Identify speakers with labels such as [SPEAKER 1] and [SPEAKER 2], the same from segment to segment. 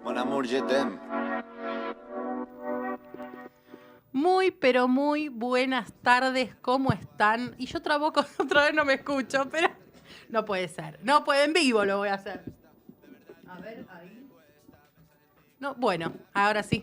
[SPEAKER 1] Mon amour, je t'aime.
[SPEAKER 2] Muy, pero muy buenas tardes, ¿cómo están? Y yo trabajo, otra vez no me escucho, pero no puede ser. No puede, en vivo lo voy a hacer. A ver, ahí. No, bueno, ahora sí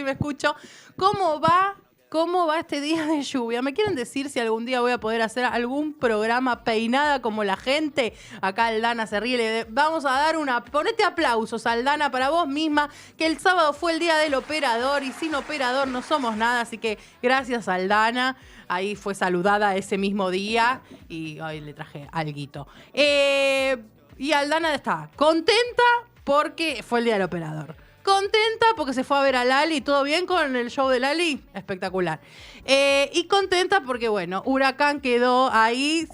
[SPEAKER 2] me escucho. ¿Cómo va? ¿Cómo va este día de lluvia? ¿Me quieren decir si algún día voy a poder hacer algún programa peinada como la gente? Acá Aldana se ríe. Vamos a dar ponete aplausos, Aldana, para vos misma, que el sábado fue el día del operador y sin operador no somos nada, así que gracias, Aldana. Ahí fue saludada ese mismo día y hoy le traje alguito. Y Aldana está contenta porque fue el día del operador. Contenta porque se fue a ver a Lali. ¿Todo bien con el show de Lali? Espectacular. Y contenta porque, bueno, Huracán quedó ahí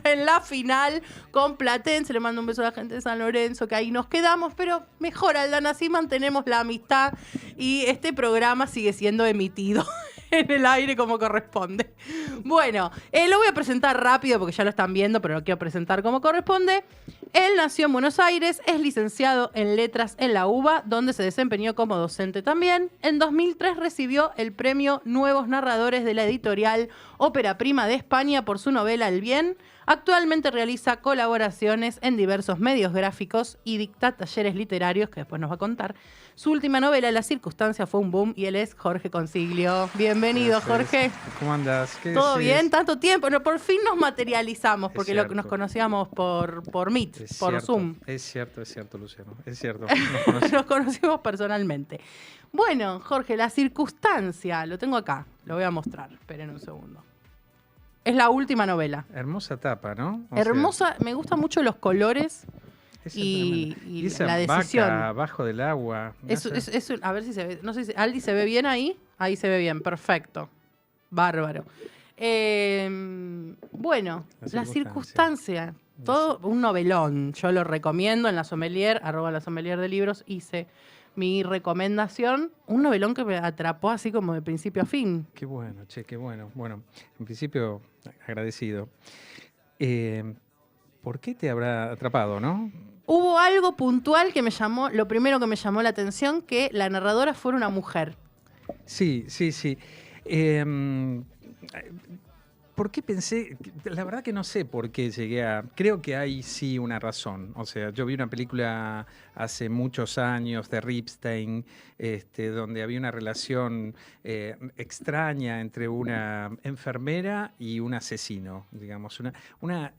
[SPEAKER 2] en la final con Platense. Le mando un beso a la gente de San Lorenzo, que ahí nos quedamos. Pero mejor, Aldana, así mantenemos la amistad y este programa sigue siendo emitido en el aire como corresponde. Bueno, lo voy a presentar rápido porque ya lo están viendo, pero lo quiero presentar como corresponde. Él nació en Buenos Aires, es licenciado en Letras en la UBA, donde se desempeñó como docente también. En 2003 recibió el premio Nuevos Narradores de la editorial Ópera Prima de España por su novela El Bien. Actualmente realiza colaboraciones en diversos medios gráficos y dicta talleres literarios, que después nos va a contar. Su última novela, La Circunstancia, fue un boom y él es Jorge Consiglio. Bienvenido,
[SPEAKER 3] Gracias.
[SPEAKER 2] Jorge.
[SPEAKER 3] ¿Cómo andas? ¿Qué
[SPEAKER 2] ¿Todo
[SPEAKER 3] decís?
[SPEAKER 2] bien? Tanto tiempo. No, por fin nos materializamos, porque nos
[SPEAKER 3] cierto.
[SPEAKER 2] conocíamos por Meet,
[SPEAKER 3] Es
[SPEAKER 2] por
[SPEAKER 3] cierto,
[SPEAKER 2] Zoom.
[SPEAKER 3] es cierto, Luciano. Es cierto. Nos conocemos.
[SPEAKER 2] Nos conocimos personalmente. Bueno, Jorge, La Circunstancia, lo tengo acá, lo voy a mostrar. Esperen un segundo. Es la última novela.
[SPEAKER 3] Hermosa tapa, ¿no?
[SPEAKER 2] Hermosa, me gustan mucho los colores
[SPEAKER 3] Es
[SPEAKER 2] y
[SPEAKER 3] esa
[SPEAKER 2] la decisión.
[SPEAKER 3] vaca abajo del agua.
[SPEAKER 2] A ver si se ve. No sé si Aldi se ve bien ahí. Ahí se ve bien, perfecto. Bárbaro. Bueno, La Circunstancia. Todo un novelón. Yo lo recomiendo en La Sommelier, @lasommelier de libros. Hice mi recomendación. Un novelón que me atrapó así como de principio a fin.
[SPEAKER 3] Qué bueno, che, qué bueno. Bueno, en principio, agradecido. ¿Por qué te habrá atrapado, no?
[SPEAKER 2] Hubo algo puntual que me llamó, lo primero que me llamó la atención, que la narradora fuera una mujer.
[SPEAKER 3] Sí. ¿Por qué pensé? La verdad que no sé por qué llegué a... Creo que hay sí una razón. O sea, yo vi una película hace muchos años de Ripstein, donde había una relación extraña entre una enfermera y un asesino, digamos. Una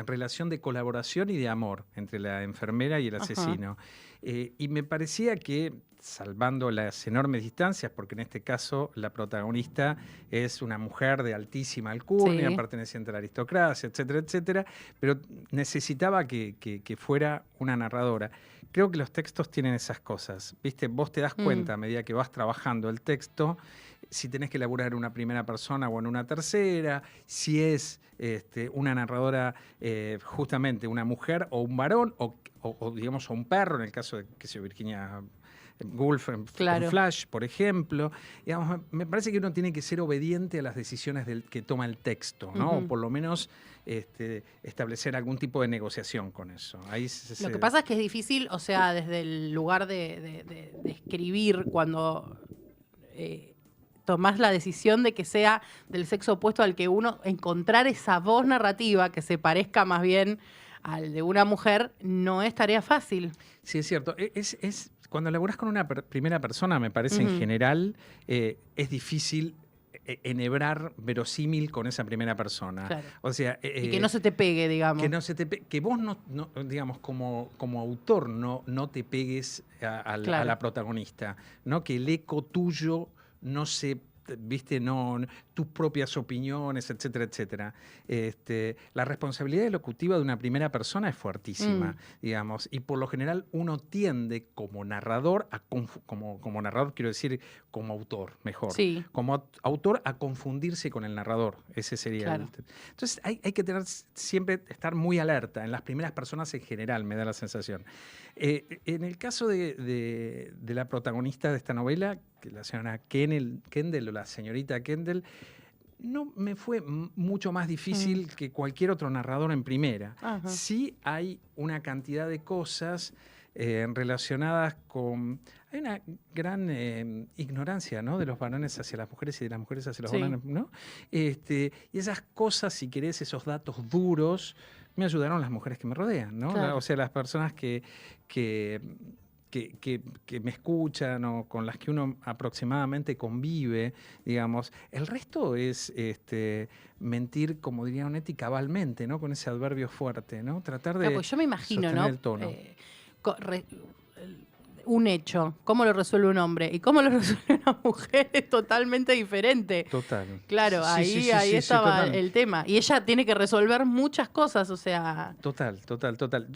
[SPEAKER 3] relación de colaboración y de amor entre la enfermera y el asesino. Y me parecía que, salvando las enormes distancias, porque en este caso la protagonista es una mujer de altísima alcurnia,
[SPEAKER 2] Sí.
[SPEAKER 3] perteneciente a la aristocracia, etcétera, etcétera, pero necesitaba que fuera una narradora. Creo que los textos tienen esas cosas, ¿viste? Vos te das cuenta a medida que vas trabajando el texto, si tenés que elaborar en una primera persona o en una tercera, si es una narradora justamente una mujer o un varón o digamos, a un perro, en el caso de que sea Virginia Woolf en Flash, por ejemplo. Digamos, me parece que uno tiene que ser obediente a las decisiones que toma el texto, ¿no? O por lo menos establecer algún tipo de negociación con eso.
[SPEAKER 2] Lo que pasa es que es difícil, o sea, desde el lugar de escribir, cuando tomás la decisión de que sea del sexo opuesto al que uno, encontrar esa voz narrativa que se parezca más bien al de una mujer, no es tarea fácil.
[SPEAKER 3] Sí, es cierto. Cuando laburás con una primera persona, me parece en general, es difícil enhebrar verosímil con esa primera persona.
[SPEAKER 2] Claro.
[SPEAKER 3] O sea,
[SPEAKER 2] y que no se te pegue, digamos.
[SPEAKER 3] Que vos no, digamos, como autor no te pegues a la protagonista, ¿no? Que el eco tuyo no se... ¿Viste? No, tus propias opiniones, etcétera, etcétera. La responsabilidad elocutiva de una primera persona es fuertísima, digamos, y por lo general uno tiende como narrador, como narrador quiero decir como autor, mejor, como autor a confundirse con el narrador, ese sería Entonces hay que siempre estar muy alerta, en las primeras personas en general, me da la sensación. En el caso de la protagonista de esta novela, que la señora Kendall o la señorita Kendall, no me fue mucho más difícil que cualquier otro narrador en primera. Sí hay una cantidad de cosas relacionadas con... Hay una gran ignorancia, ¿no?, de los varones hacia las mujeres y de las mujeres hacia los varones, ¿no? Y esas cosas, si querés, esos datos duros, me ayudaron las mujeres que me rodean, ¿no?
[SPEAKER 2] Claro.
[SPEAKER 3] O sea, las personas que me escuchan o con las que uno aproximadamente convive, digamos. El resto es mentir, como diría Onetti, cabalmente, ¿no? Con ese adverbio fuerte, ¿no? Tratar de
[SPEAKER 2] pues yo me imagino,
[SPEAKER 3] sostener
[SPEAKER 2] ¿no?
[SPEAKER 3] el tono.
[SPEAKER 2] Un hecho, cómo lo resuelve un hombre y cómo lo resuelve una mujer es totalmente diferente.
[SPEAKER 3] Total.
[SPEAKER 2] Claro,
[SPEAKER 3] Sí,
[SPEAKER 2] ahí estaba
[SPEAKER 3] total.
[SPEAKER 2] el tema. Y ella tiene que resolver muchas cosas, o sea...
[SPEAKER 3] Total.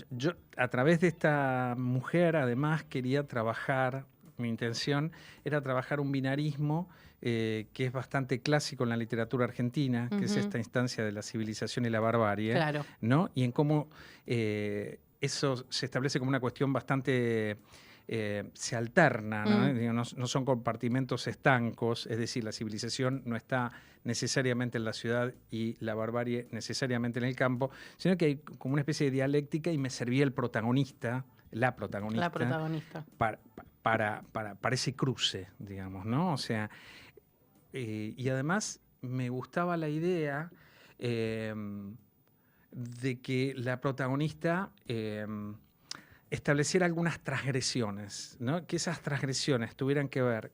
[SPEAKER 3] Yo, a través de esta mujer, además, quería trabajar, mi intención era trabajar un binarismo que es bastante clásico en la literatura argentina, que es esta instancia de la civilización y la barbarie,
[SPEAKER 2] claro,
[SPEAKER 3] ¿no? Y en cómo eso se establece como una cuestión bastante... se alterna, ¿no? Digo, no son compartimentos estancos, es decir, la civilización no está necesariamente en la ciudad y la barbarie necesariamente en el campo, sino que hay como una especie de dialéctica y me servía el protagonista, la protagonista. Para ese cruce, digamos, ¿no? O sea, y además me gustaba la idea de que la protagonista estableciera algunas transgresiones, ¿no? Que esas transgresiones tuvieran que ver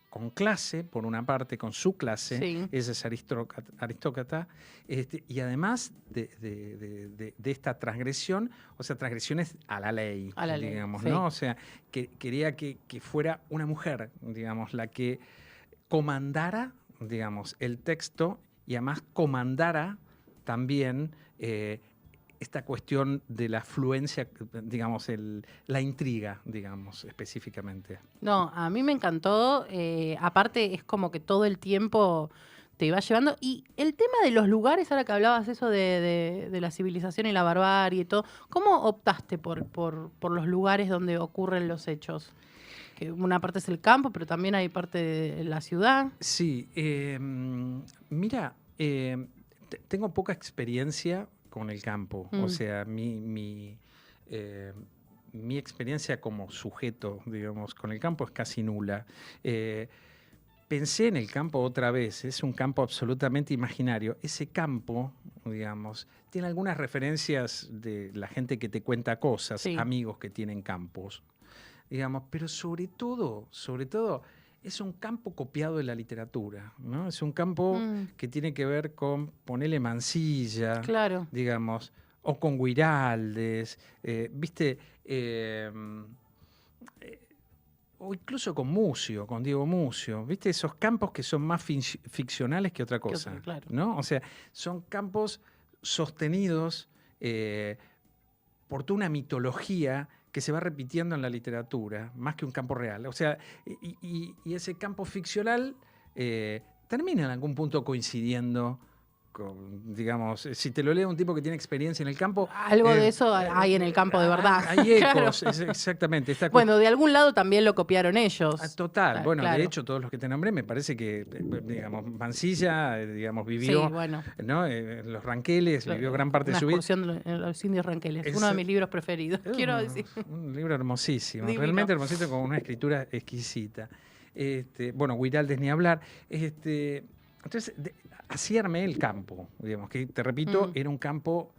[SPEAKER 3] con clase, por una parte, con su clase,
[SPEAKER 2] sí.
[SPEAKER 3] ella es aristócrata, y además de esta transgresión, o sea, transgresiones a la ley, digamos,
[SPEAKER 2] sí.
[SPEAKER 3] ¿no? O sea, que quería que fuera una mujer, digamos, la que comandara, digamos, el texto y además comandara también esta cuestión de la fluencia, digamos, la intriga, digamos, específicamente.
[SPEAKER 2] No, a mí me encantó. Aparte, es como que todo el tiempo te iba llevando. Y el tema de los lugares, ahora que hablabas eso de la civilización y la barbarie y todo, ¿cómo optaste por los lugares donde ocurren los hechos? Que una parte es el campo, pero también hay parte de la ciudad.
[SPEAKER 3] Sí, mira, tengo poca experiencia con el campo. O sea, mi experiencia como sujeto, digamos, con el campo es casi nula. Pensé en el campo otra vez, es un campo absolutamente imaginario. Ese campo, digamos, tiene algunas referencias de la gente que te cuenta cosas,
[SPEAKER 2] sí.
[SPEAKER 3] Amigos que tienen campos, digamos, pero sobre todo, es un campo copiado de la literatura, ¿no? Es un campo que tiene que ver con ponerle Mansilla,
[SPEAKER 2] claro,
[SPEAKER 3] digamos, o con Guiraldes, ¿viste? O incluso con Mucio, con Diego Mucio, ¿viste? Esos campos que son más ficcionales que otra cosa,
[SPEAKER 2] claro.
[SPEAKER 3] ¿no? O sea, son campos sostenidos por toda una mitología que se va repitiendo en la literatura, más que un campo real. O sea, y ese campo ficcional termina en algún punto coincidiendo con, digamos, si te lo lee un tipo que tiene experiencia en el campo...
[SPEAKER 2] Algo de eso hay en el campo de verdad.
[SPEAKER 3] Hay ecos,
[SPEAKER 2] claro.
[SPEAKER 3] Exactamente.
[SPEAKER 2] Bueno, de algún lado también lo copiaron ellos.
[SPEAKER 3] Total. Bueno,
[SPEAKER 2] claro.
[SPEAKER 3] De hecho, todos los que te nombré, me parece que, digamos, Mansilla, digamos, vivió,
[SPEAKER 2] sí, bueno.
[SPEAKER 3] ¿no? Los Ranqueles, vivió gran parte de su vida.
[SPEAKER 2] Una excursión en los indios Ranqueles, uno de mis libros preferidos, quiero decir.
[SPEAKER 3] Un libro hermosísimo,
[SPEAKER 2] Divino.
[SPEAKER 3] realmente hermosísimo, con una escritura exquisita. Bueno, Guiraldes ni hablar. Entonces, así armé el campo, digamos, que te repito, era un campo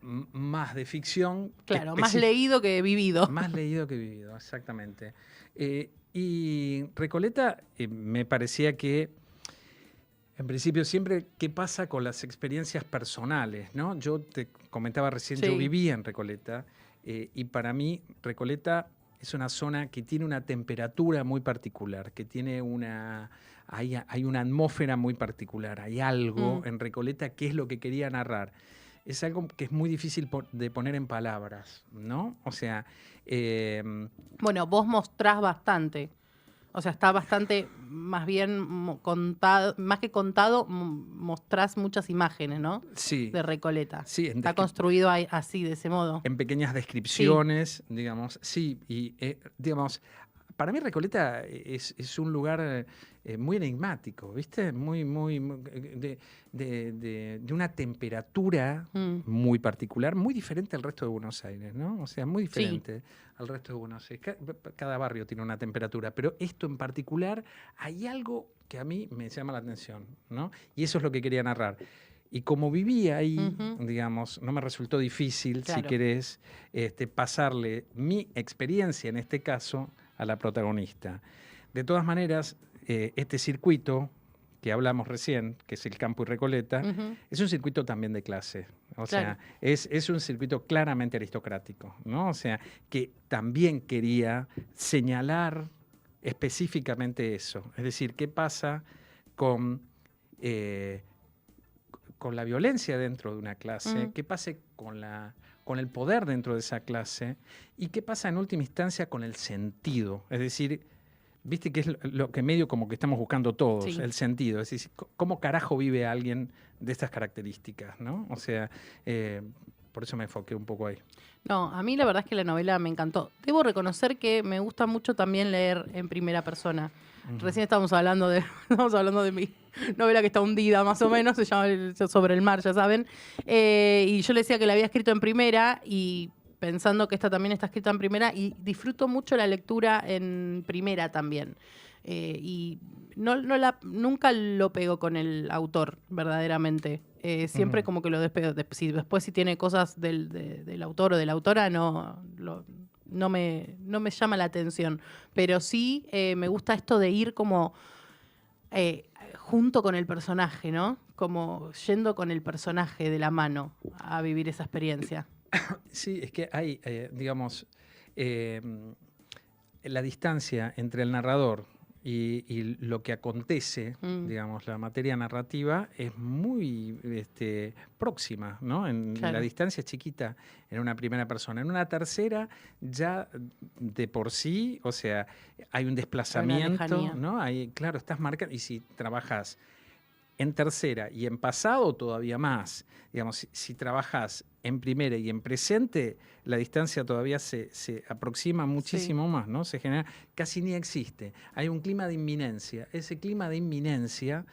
[SPEAKER 3] más de ficción.
[SPEAKER 2] Claro, más leído que vivido.
[SPEAKER 3] Más leído que vivido, exactamente. Y Recoleta me parecía que, en principio, siempre, ¿qué pasa con las experiencias personales, ¿no? Yo te comentaba recién, yo vivía en Recoleta, y para mí Recoleta es una zona que tiene una temperatura muy particular, que tiene hay una atmósfera muy particular, hay algo en Recoleta que es lo que quería narrar. Es algo que es muy difícil de poner en palabras, ¿no? O sea...
[SPEAKER 2] bueno, vos mostrás bastante. O sea, está bastante, más bien contado, más que contado, mostrás muchas imágenes, ¿no?
[SPEAKER 3] Sí.
[SPEAKER 2] De Recoleta.
[SPEAKER 3] Sí.
[SPEAKER 2] Está construido así, de ese modo.
[SPEAKER 3] En pequeñas descripciones, digamos. Sí, y digamos... para mí Recoleta es un lugar muy enigmático, ¿viste? De una temperatura muy particular, muy diferente al resto de Buenos Aires, ¿no? O sea, muy diferente al resto de Buenos Aires. Cada barrio tiene una temperatura, pero esto en particular, hay algo que a mí me llama la atención, ¿no? Y eso es lo que quería narrar. Y como vivía ahí, digamos, no me resultó difícil, si querés, pasarle mi experiencia, en este caso, a la protagonista. De todas maneras, este circuito que hablamos recién, que es el Campo y Recoleta, es un circuito también de clase. O sea, es un circuito claramente aristocrático, ¿no? O sea, que también quería señalar específicamente eso. Es decir, ¿qué pasa con la violencia dentro de una clase? ¿Qué pasa con el poder dentro de esa clase? ¿Y qué pasa en última instancia con el sentido? Es decir, viste que es lo que medio como que estamos buscando todos, el sentido. Es decir, ¿cómo carajo vive alguien de estas características, ¿no? O sea, por eso me enfoqué un poco ahí.
[SPEAKER 2] No, a mí la verdad es que la novela me encantó. Debo reconocer que me gusta mucho también leer en primera persona. Recién estábamos hablando de mi novela que está hundida, más o menos, se llama Sobre el mar, ya saben. Y yo le decía que la había escrito en primera y pensando que esta también está escrita en primera, y disfruto mucho la lectura en primera también. Y nunca lo pego con el autor, verdaderamente. Siempre como que lo despego. Después si tiene cosas del autor o de la autora, no me llama la atención. Pero sí me gusta esto de ir como junto con el personaje, ¿no? Como yendo con el personaje de la mano a vivir esa experiencia.
[SPEAKER 3] Sí, es que hay, digamos, la distancia entre el narrador y lo que acontece, digamos, la materia narrativa es muy próxima, ¿no? La distancia es chiquita en una primera persona. En una tercera ya de por sí, o sea, hay un desplazamiento, ¿no? Claro, estás marcando, y si trabajas en tercera y en pasado todavía más, digamos, si trabajas en primera y en presente, la distancia todavía se aproxima muchísimo más, ¿no? Se genera, casi ni existe. Hay un clima de inminencia. Ese clima de inminencia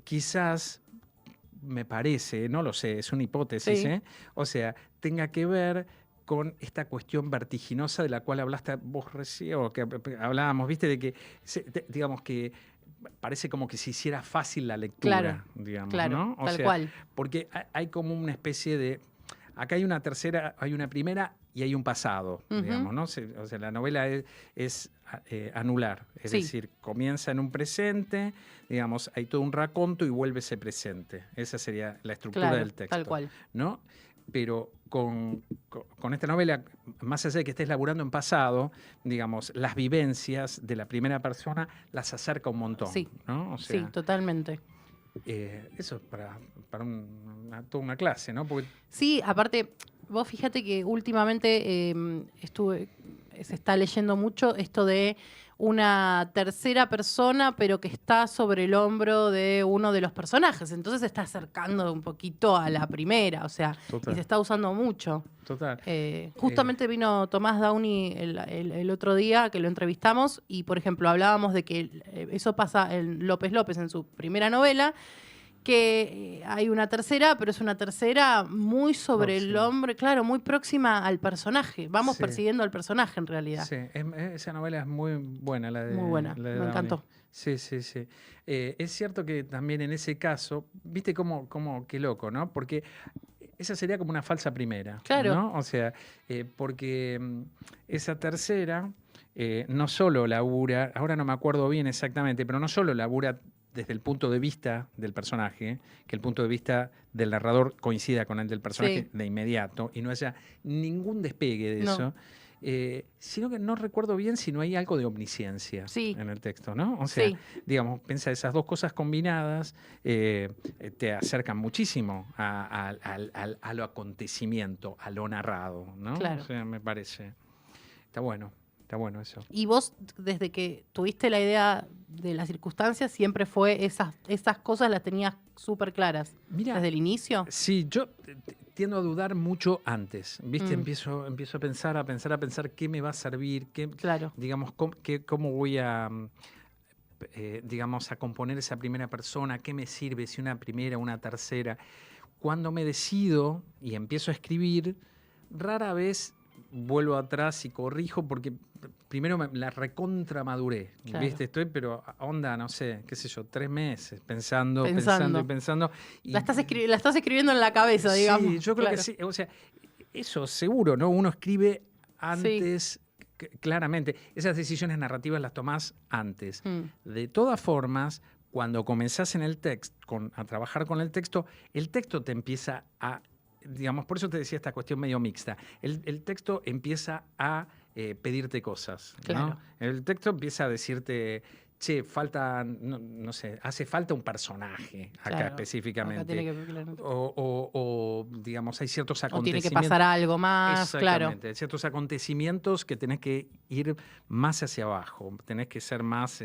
[SPEAKER 3] quizás, me parece, no lo sé, es una hipótesis, o sea, tenga que ver con esta cuestión vertiginosa de la cual hablaste vos recién, o que hablábamos, ¿viste? De que, digamos que parece como que se hiciera fácil la lectura, digamos, ¿no? O
[SPEAKER 2] tal
[SPEAKER 3] sea,
[SPEAKER 2] cual.
[SPEAKER 3] Porque hay como una especie de... Acá hay una tercera, hay una primera y hay un pasado, digamos, ¿no? O sea, la novela es anular, es decir, comienza en un presente, digamos, hay todo un raconto y vuelve ese presente. Esa sería la estructura del texto.
[SPEAKER 2] Tal cual.
[SPEAKER 3] ¿No? Pero con esta novela, más allá de que estés laburando en pasado, digamos, las vivencias de la primera persona las acerca un montón, ¿no? O sea,
[SPEAKER 2] sí, totalmente.
[SPEAKER 3] Eso es para toda una clase, ¿no? Porque...
[SPEAKER 2] Sí, aparte, vos fíjate que últimamente se está leyendo mucho esto de una tercera persona, pero que está sobre el hombro de uno de los personajes. Entonces se está acercando un poquito a la primera, o sea, y se está usando mucho.
[SPEAKER 3] Total.
[SPEAKER 2] Justamente vino Tomás Downey el otro día que lo entrevistamos y, por ejemplo, hablábamos de que eso pasa en López López en su primera novela, que hay una tercera, pero es una tercera muy sobre el hombre, claro, muy próxima al personaje. Vamos persiguiendo al personaje en realidad.
[SPEAKER 3] Sí, esa novela es muy buena, la de
[SPEAKER 2] muy buena,
[SPEAKER 3] la de
[SPEAKER 2] me encantó.
[SPEAKER 3] Sí. Es cierto que también en ese caso, viste cómo qué loco, ¿no? Porque esa sería como una falsa primera,
[SPEAKER 2] claro,
[SPEAKER 3] ¿no? O sea, porque esa tercera no solo labura, ahora no me acuerdo bien exactamente, pero no solo labura desde el punto de vista del personaje, que el punto de vista del narrador coincida con el del personaje de inmediato y no haya ningún despegue de eso, sino que no recuerdo bien si no hay algo de omnisciencia en el texto, ¿no? O sea, digamos, piensa, esas dos cosas combinadas te acercan muchísimo a lo acontecimiento, a lo narrado, ¿no?
[SPEAKER 2] Claro.
[SPEAKER 3] O sea, me parece. Está bueno eso.
[SPEAKER 2] Y vos, desde que tuviste la idea de las circunstancias, siempre fue esas cosas las tenías súper claras.
[SPEAKER 3] Mira,
[SPEAKER 2] ¿desde el inicio?
[SPEAKER 3] Sí, yo tiendo a dudar mucho antes, ¿viste?
[SPEAKER 2] Mm.
[SPEAKER 3] Empiezo a pensar qué me va a servir,
[SPEAKER 2] Claro.
[SPEAKER 3] digamos, cómo voy a, digamos, a componer esa primera persona, qué me sirve, si una primera, una tercera. Cuando me decido y empiezo a escribir, rara vez vuelvo atrás y corrijo porque primero la recontra maduré,
[SPEAKER 2] Claro.
[SPEAKER 3] ¿viste? Estoy, pero onda, no sé, qué sé yo, 3 meses pensando.
[SPEAKER 2] Y la estás escribiendo en la cabeza, digamos.
[SPEAKER 3] Sí, yo creo que sí. O sea, eso seguro, ¿no? Uno escribe antes, claramente. Esas decisiones narrativas las tomás antes. De todas formas, cuando comenzás en el texto, a trabajar con el texto te empieza a, digamos, por eso te decía esta cuestión medio mixta. El texto empieza a pedirte cosas,
[SPEAKER 2] claro.
[SPEAKER 3] ¿no? El texto empieza a decirte, che, falta, no sé, hace falta un personaje acá, claro, específicamente. Acá tiene que, claro. O, digamos, hay ciertos acontecimientos.
[SPEAKER 2] O tiene que pasar algo más,
[SPEAKER 3] exactamente,
[SPEAKER 2] claro.
[SPEAKER 3] Ciertos acontecimientos que tenés que ir más hacia abajo. Tenés que ser más,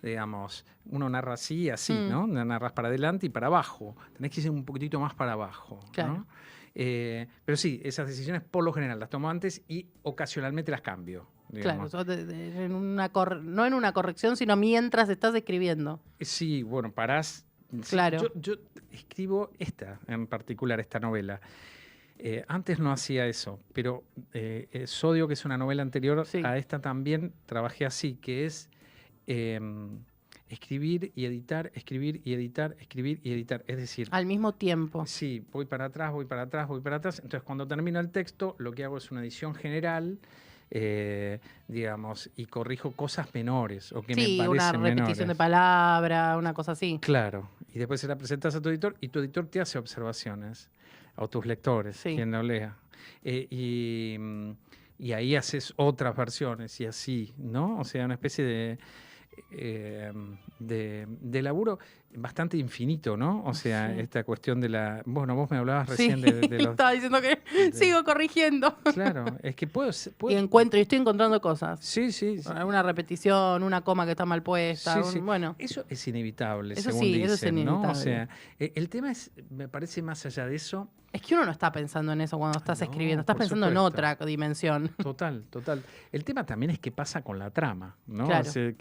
[SPEAKER 3] digamos, uno narra así, ¿no? Narras para adelante y para abajo. Tenés que ir un poquitito más para abajo, claro, ¿no? Pero sí, esas decisiones por lo general las tomo antes y ocasionalmente las cambio. Digamos.
[SPEAKER 2] Claro, no en una corrección, sino mientras estás escribiendo.
[SPEAKER 3] Sí, bueno, parás.
[SPEAKER 2] Claro.
[SPEAKER 3] Sí, yo escribo en particular, esta novela. Antes no hacía eso, pero Sodio, que es una novela anterior a esta, también trabajé así, que es escribir y editar, escribir y editar, escribir y editar. Es decir,
[SPEAKER 2] al mismo tiempo.
[SPEAKER 3] Sí, voy para atrás, voy para atrás, voy para atrás. Entonces, cuando termino el texto, lo que hago es una edición general, digamos, y corrijo cosas menores o que me parecen menores. Sí, una repetición
[SPEAKER 2] de palabra, una cosa así.
[SPEAKER 3] Claro. Y después se la presentas a tu editor y tu editor te hace observaciones, a tus lectores, quien lo lea. Y ahí haces otras versiones y así, ¿no? O sea, una especie de laburo bastante infinito, ¿no? O sea, esta cuestión de la... Bueno, vos me hablabas recién de los...
[SPEAKER 2] Estaba diciendo que sigo corrigiendo.
[SPEAKER 3] Claro, es que puedo...
[SPEAKER 2] Y estoy encontrando cosas.
[SPEAKER 3] Sí.
[SPEAKER 2] Una repetición, una coma que está mal puesta. Bueno.
[SPEAKER 3] Eso es inevitable,
[SPEAKER 2] eso
[SPEAKER 3] según dicen,
[SPEAKER 2] eso es inevitable,
[SPEAKER 3] ¿no? O sea, el tema es, me parece, más allá de eso...
[SPEAKER 2] Es que uno no está pensando en eso cuando estás escribiendo, estás pensando en otra dimensión.
[SPEAKER 3] Total. El tema también es qué pasa con la trama, ¿no?
[SPEAKER 2] Claro.
[SPEAKER 3] O sea,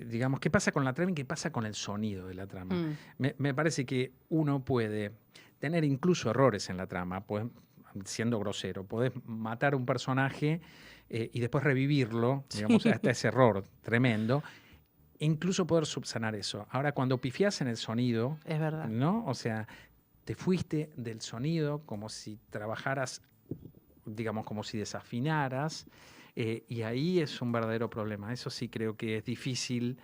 [SPEAKER 3] digamos, qué pasa con la trama y qué pasa con el sonido de la trama. Me parece que uno puede tener incluso errores en la trama, siendo grosero. Podés matar a un personaje y después revivirlo, digamos, hasta ese error tremendo. Incluso poder subsanar eso. Ahora, cuando pifiás en el sonido,
[SPEAKER 2] es verdad,
[SPEAKER 3] ¿no? O sea, te fuiste del sonido como si trabajaras, digamos, como si desafinaras, y ahí es un verdadero problema. Eso sí creo que es difícil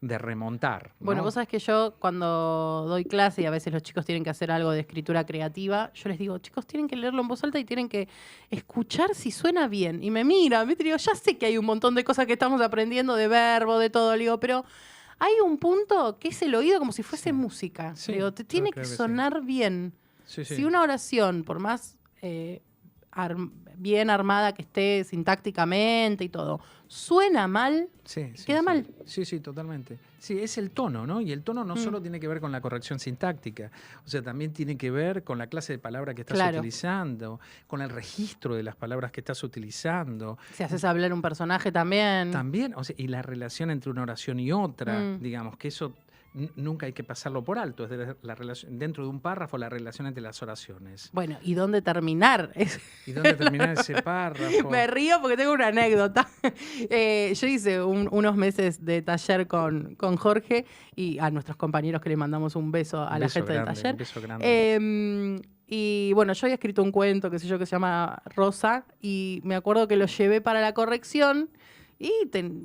[SPEAKER 3] de remontar, ¿no?
[SPEAKER 2] Bueno, vos sabés que yo cuando doy clase y a veces los chicos tienen que hacer algo de escritura creativa, yo les digo, chicos, tienen que leerlo en voz alta y tienen que escuchar si suena bien. Y me miran, ¿viste? Digo, ya sé que hay un montón de cosas que estamos aprendiendo, de verbo, de todo, digo, pero hay un punto que es el oído como si fuese música. Digo, te tiene que sonar bien. Si una oración, por más bien armada que esté sintácticamente y todo, suena mal, queda mal.
[SPEAKER 3] Sí, totalmente. Sí, es el tono, ¿no? Y el tono no solo tiene que ver con la corrección sintáctica, o sea, también tiene que ver con la clase de palabra que estás utilizando, con el registro de las palabras que estás utilizando.
[SPEAKER 2] Si haces hablar un personaje también.
[SPEAKER 3] También, o sea, y la relación entre una oración y otra, digamos, que eso nunca hay que pasarlo por alto. Es la relación, dentro de un párrafo, la relación entre las oraciones.
[SPEAKER 2] Bueno, ¿y dónde terminar?
[SPEAKER 3] ¿Y dónde terminar ese párrafo?
[SPEAKER 2] Me río porque tengo una anécdota. Yo hice unos meses de taller con Jorge y a nuestros compañeros que le mandamos un beso a la gente del taller.
[SPEAKER 3] Un beso grande.
[SPEAKER 2] Y bueno, yo había escrito un cuento, qué sé yo, que se llama Rosa, y me acuerdo que lo llevé para la corrección y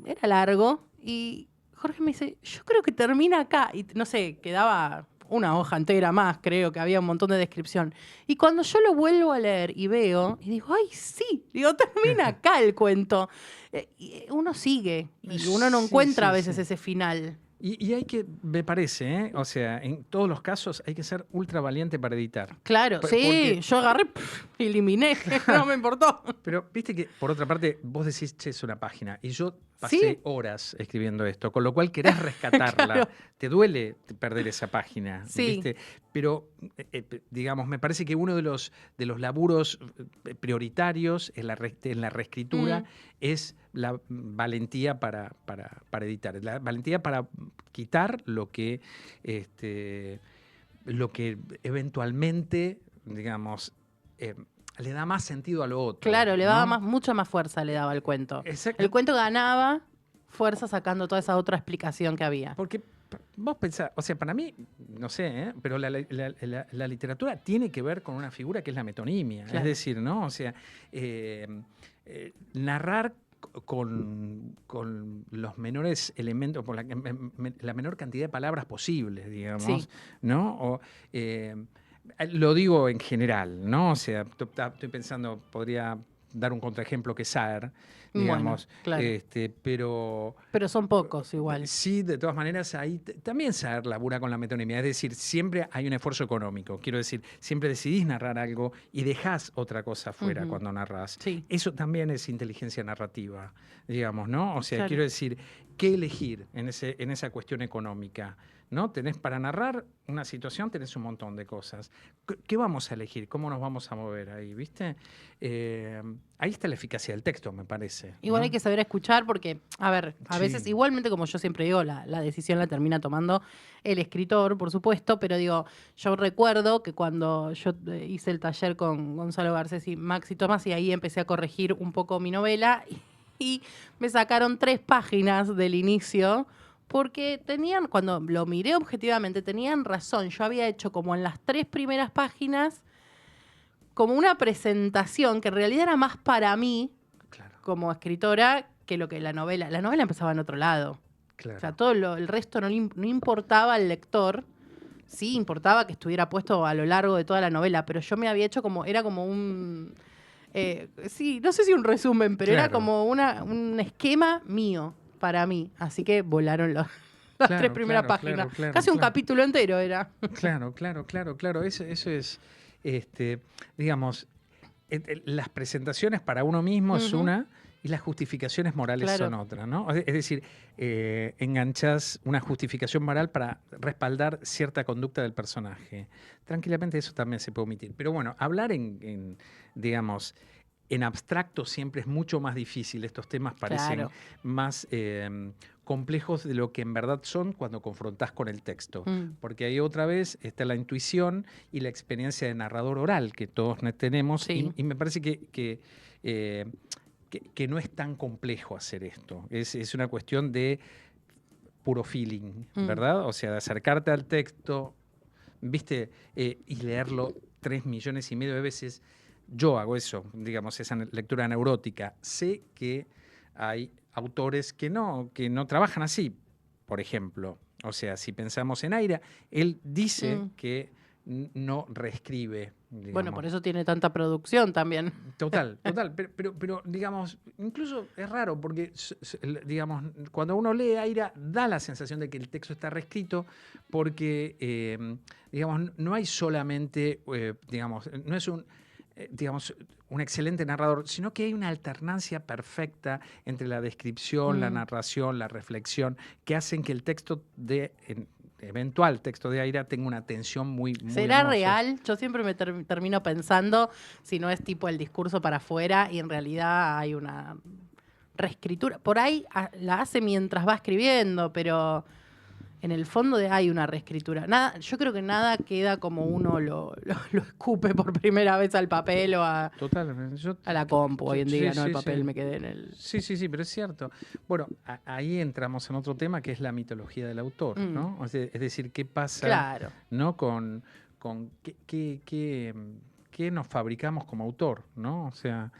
[SPEAKER 2] era largo y Jorge me dice, yo creo que termina acá. Y no sé, quedaba una hoja entera más, creo que había un montón de descripción. Y cuando yo lo vuelvo a leer y veo, y digo, ¡ay, sí! Digo, termina acá el cuento. Y uno sigue, y uno no encuentra a veces ese final.
[SPEAKER 3] Y hay que, me parece, o sea, en todos los casos hay que ser ultra valiente para editar.
[SPEAKER 2] Claro, sí,
[SPEAKER 3] Porque,
[SPEAKER 2] yo agarré, eliminé, no me importó.
[SPEAKER 3] pero viste que, por otra parte, vos decís, che, es una página, y yo pasé
[SPEAKER 2] Sí.
[SPEAKER 3] horas escribiendo esto, con lo cual querés rescatarla.
[SPEAKER 2] Claro.
[SPEAKER 3] Te duele perder esa página,
[SPEAKER 2] Sí.
[SPEAKER 3] ¿viste? Pero, digamos, me parece que uno de los laburos prioritarios en la reescritura es la valentía para editar, la valentía para quitar lo que eventualmente, digamos, le da más sentido a lo otro.
[SPEAKER 2] Claro, le
[SPEAKER 3] ¿no?
[SPEAKER 2] daba mucha más fuerza le daba el cuento.
[SPEAKER 3] Exacto.
[SPEAKER 2] El cuento ganaba fuerza sacando toda esa otra explicación que había.
[SPEAKER 3] Porque vos pensás, o sea, para mí, no sé, pero la literatura tiene que ver con una figura que es la metonimia.
[SPEAKER 2] Claro.
[SPEAKER 3] Es decir, ¿no? O sea, narrar con los menores elementos, con la menor cantidad de palabras posibles, digamos,
[SPEAKER 2] Sí.
[SPEAKER 3] ¿no? Lo digo en general, ¿no? O sea, estoy pensando, podría dar un contraejemplo que Saer, digamos,
[SPEAKER 2] Bueno, claro. Pero son pocos igual.
[SPEAKER 3] Sí, de todas maneras, ahí también Saer labura con la metonimia, es decir, siempre hay un esfuerzo económico, quiero decir, siempre decidís narrar algo y dejás otra cosa afuera cuando narrás.
[SPEAKER 2] Sí.
[SPEAKER 3] Eso también es inteligencia narrativa, digamos, ¿no? O sea,
[SPEAKER 2] Claro.
[SPEAKER 3] quiero decir, ¿qué elegir en esa cuestión económica? ¿No? Tenés para narrar una situación, tenés un montón de cosas. ¿Qué vamos a elegir? ¿Cómo nos vamos a mover ahí? ¿Viste? Ahí está la eficacia del texto, me parece.
[SPEAKER 2] Igual
[SPEAKER 3] ¿no?
[SPEAKER 2] hay que saber escuchar porque, a ver, a veces, igualmente como yo siempre digo, la decisión la termina tomando el escritor, por supuesto, pero digo, yo recuerdo que cuando yo hice el taller con Gonzalo Garcés y Maxi Tomás, y ahí empecé a corregir un poco mi novela, y me sacaron 3 páginas del inicio, porque cuando lo miré objetivamente, tenían razón. Yo había hecho como en las 3 primeras páginas, como una presentación que en realidad era más para mí,
[SPEAKER 3] Claro.
[SPEAKER 2] como escritora, que lo que la novela. La novela empezaba en otro lado.
[SPEAKER 3] Claro.
[SPEAKER 2] O sea, todo el resto no importaba al lector. Sí, importaba que estuviera puesto a lo largo de toda la novela, pero yo me había hecho era como un... sí, no sé si un resumen, pero era como un esquema mío, para mí. Así que volaron las 3 primeras páginas. Casi un capítulo entero era.
[SPEAKER 3] Claro. Eso es, digamos, las presentaciones para uno mismo es una y las justificaciones morales son otra, ¿no? Es decir, enganchás una justificación moral para respaldar cierta conducta del personaje. Tranquilamente eso también se puede omitir. Pero bueno, hablar digamos, en abstracto siempre es mucho más difícil. Estos temas parecen más complejos de lo que en verdad son cuando confrontás con el texto. Porque ahí otra vez está la intuición y la experiencia de narrador oral que todos tenemos.
[SPEAKER 2] Sí.
[SPEAKER 3] Y me parece que no es tan complejo hacer esto. Es una cuestión de puro feeling, ¿verdad? O sea, de acercarte al texto, ¿viste? Y leerlo 3,5 millones de veces. Yo hago eso, digamos, esa lectura neurótica. Sé que hay autores que no trabajan así, por ejemplo. O sea, si pensamos en Aira, él dice que no reescribe. Digamos.
[SPEAKER 2] Bueno, por eso tiene tanta producción también.
[SPEAKER 3] Total. Pero, digamos, incluso es raro porque, digamos, cuando uno lee Aira, da la sensación de que el texto está reescrito porque, digamos, no hay solamente, digamos, no es un excelente narrador, sino que hay una alternancia perfecta entre la descripción, la narración, la reflexión, que hacen que el texto eventual texto de Aira tenga una tensión muy
[SPEAKER 2] ¿Será
[SPEAKER 3] hermosa.
[SPEAKER 2] real? Yo siempre me termino pensando si no es tipo el discurso para afuera y en realidad hay una reescritura. Por ahí la hace mientras va escribiendo, pero en el fondo hay una reescritura. Yo creo que nada queda como uno lo escupe por primera vez al papel o a la compu hoy en día, ¿no? El papel me quedé en el...
[SPEAKER 3] Sí, pero es cierto. Bueno, ahí entramos en otro tema que es la mitología del autor, ¿no? Es decir, ¿qué pasa ¿no? con qué nos fabricamos como autor, ¿no? O sea...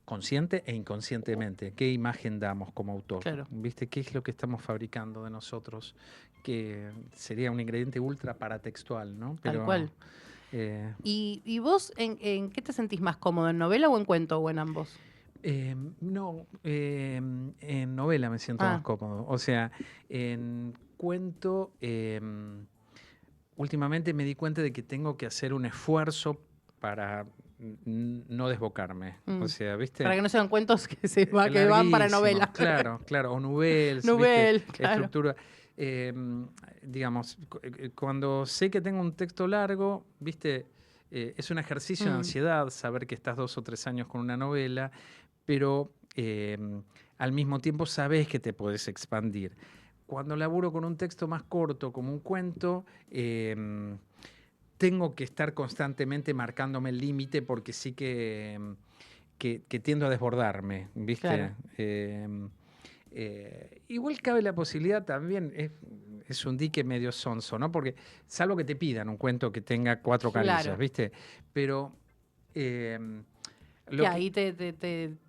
[SPEAKER 3] consciente e inconscientemente. ¿Qué imagen damos como autor?
[SPEAKER 2] Claro.
[SPEAKER 3] ¿Viste? ¿Qué es lo que estamos fabricando de nosotros? Que sería un ingrediente ultra paratextual, ¿no?
[SPEAKER 2] Pero, tal cual. ¿Y vos en qué te sentís más cómodo? ¿En novela o en cuento o en ambos?
[SPEAKER 3] No, en novela me siento más cómodo. O sea, en cuento, últimamente me di cuenta de que tengo que hacer un esfuerzo para no desbocarme. O sea, ¿viste?
[SPEAKER 2] Para que no sean cuentos que van para novela.
[SPEAKER 3] Claro, o novels,
[SPEAKER 2] Novel,
[SPEAKER 3] ¿viste?
[SPEAKER 2] claro.
[SPEAKER 3] Estructura. Digamos, cuando sé que tengo un texto largo, ¿viste? Es un ejercicio de ansiedad saber que estás 2 o 3 años con una novela, pero al mismo tiempo sabes que te podés expandir. Cuando laburo con un texto más corto, como un cuento, tengo que estar constantemente marcándome el límite porque sí que tiendo a desbordarme, ¿viste?
[SPEAKER 2] Claro.
[SPEAKER 3] Igual cabe la posibilidad también, es un dique medio sonso, ¿no? Porque salvo que te pidan un cuento que tenga 4 carillas,
[SPEAKER 2] Claro.
[SPEAKER 3] ¿viste? Pero
[SPEAKER 2] que ahí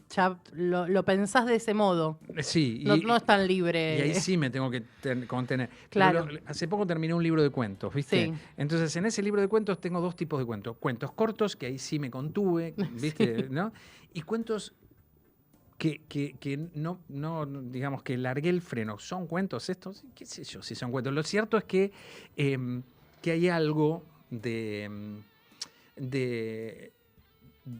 [SPEAKER 2] ya lo pensás de ese modo.
[SPEAKER 3] Sí.
[SPEAKER 2] No es tan libre.
[SPEAKER 3] Y ahí sí me tengo que contener.
[SPEAKER 2] Claro.
[SPEAKER 3] Pero hace poco terminé un libro de cuentos, ¿viste?
[SPEAKER 2] Sí.
[SPEAKER 3] Entonces, en ese libro de cuentos tengo 2 tipos de cuentos. Cuentos cortos, que ahí sí me contuve, ¿viste? Sí. ¿No? Y cuentos que no, digamos, que largué el freno. ¿Son cuentos estos? ¿Qué sé yo si son cuentos? Lo cierto es que hay algo de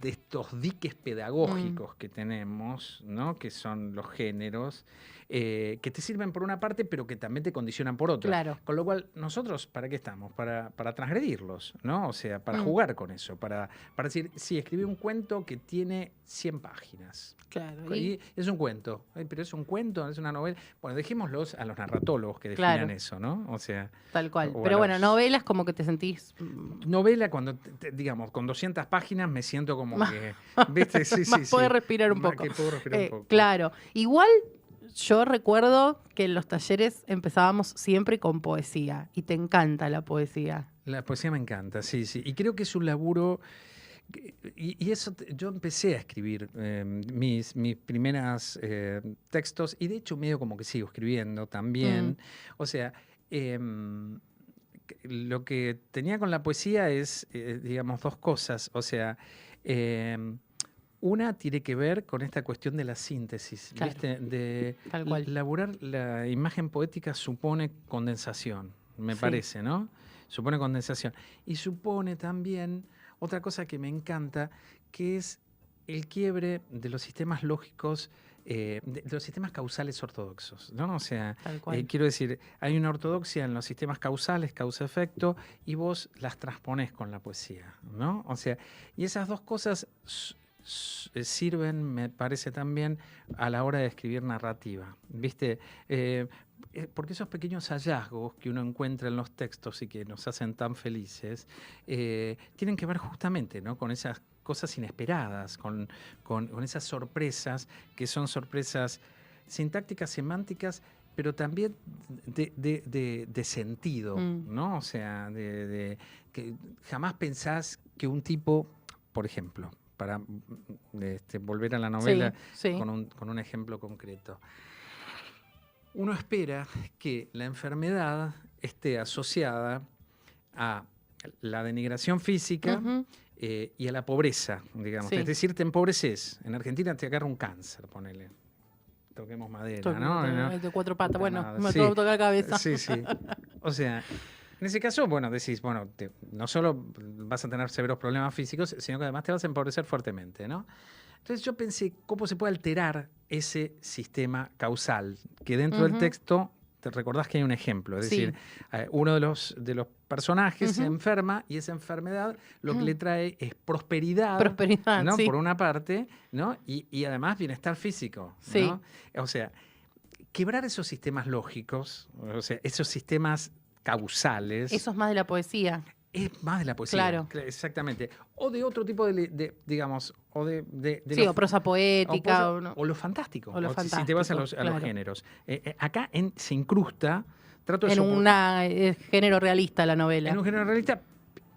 [SPEAKER 3] estos diques pedagógicos que tenemos, ¿no? Que son los géneros, que te sirven por una parte, pero que también te condicionan por otra.
[SPEAKER 2] Claro.
[SPEAKER 3] Con lo cual, nosotros, ¿para qué estamos? Para transgredirlos, ¿no? O sea, para jugar con eso, para decir, sí, escribí un cuento que tiene 100 páginas.
[SPEAKER 2] Claro.
[SPEAKER 3] Y es un cuento. Pero es un cuento, es una novela. Bueno, dejémoslos a los narratólogos que definan eso, ¿no? O sea...
[SPEAKER 2] Tal cual. Pero bueno, novelas como que te sentís...
[SPEAKER 3] Novela, cuando, digamos, con 200 páginas me siento como que... ¿Viste? Sí,
[SPEAKER 2] Podés respirar un poco.
[SPEAKER 3] Que puedo respirar un poco.
[SPEAKER 2] Claro. Igual yo recuerdo que en los talleres empezábamos siempre con poesía. Y te encanta la poesía.
[SPEAKER 3] La poesía me encanta, sí. Y creo que es un laburo... Y eso, yo empecé a escribir mis primeros textos, y de hecho medio como que sigo escribiendo también. O sea, lo que tenía con la poesía es, digamos, 2 cosas. O sea, una tiene que ver con esta cuestión de la síntesis, claro. ¿Viste? De
[SPEAKER 2] tal cual.
[SPEAKER 3] Laburar la imagen poética supone condensación, me parece, ¿no? Supone condensación. Y supone también... Otra cosa que me encanta, que es el quiebre de los sistemas lógicos, de los sistemas causales ortodoxos, ¿no? O sea, quiero decir, hay una ortodoxia en los sistemas causales, causa-efecto, y vos las transponés con la poesía, ¿no? O sea, y esas 2 cosas sirven, me parece también, a la hora de escribir narrativa, ¿viste? Porque esos pequeños hallazgos que uno encuentra en los textos y que nos hacen tan felices, tienen que ver justamente, ¿no? Con esas cosas inesperadas, con esas sorpresas, que son sorpresas sintácticas, semánticas, pero también de sentido, ¿no? O sea, que jamás pensás que un tipo, por ejemplo, para volver a la novela con un ejemplo concreto. Uno espera que la enfermedad esté asociada a la denigración física y a la pobreza, digamos. Es decir, te empobreces. En Argentina te agarra un cáncer, ponele. Toquemos madera, ¿no?
[SPEAKER 2] De 4 patas, bueno, me tengo que tocar la cabeza.
[SPEAKER 3] Sí. O sea, en ese caso, bueno, decís, bueno, no solo vas a tener severos problemas físicos, sino que además te vas a empobrecer fuertemente, ¿no? Entonces yo pensé, ¿cómo se puede alterar ese sistema causal? Que dentro del texto, te recordás que hay un ejemplo. Es decir, uno de los personajes se enferma, y esa enfermedad lo que le trae es prosperidad, ¿no? Por una parte, ¿no? Y además bienestar físico, ¿no? O sea, quebrar esos sistemas lógicos, o sea, esos sistemas causales.
[SPEAKER 2] Eso es más de la poesía.
[SPEAKER 3] Es más de la poesía.
[SPEAKER 2] Claro.
[SPEAKER 3] Exactamente. O de otro tipo digamos, o de
[SPEAKER 2] o prosa poética.
[SPEAKER 3] O lo fantástico.
[SPEAKER 2] fantástico.
[SPEAKER 3] Si te vas a los géneros. Acá se incrusta...
[SPEAKER 2] en un género realista la novela.
[SPEAKER 3] En un género realista,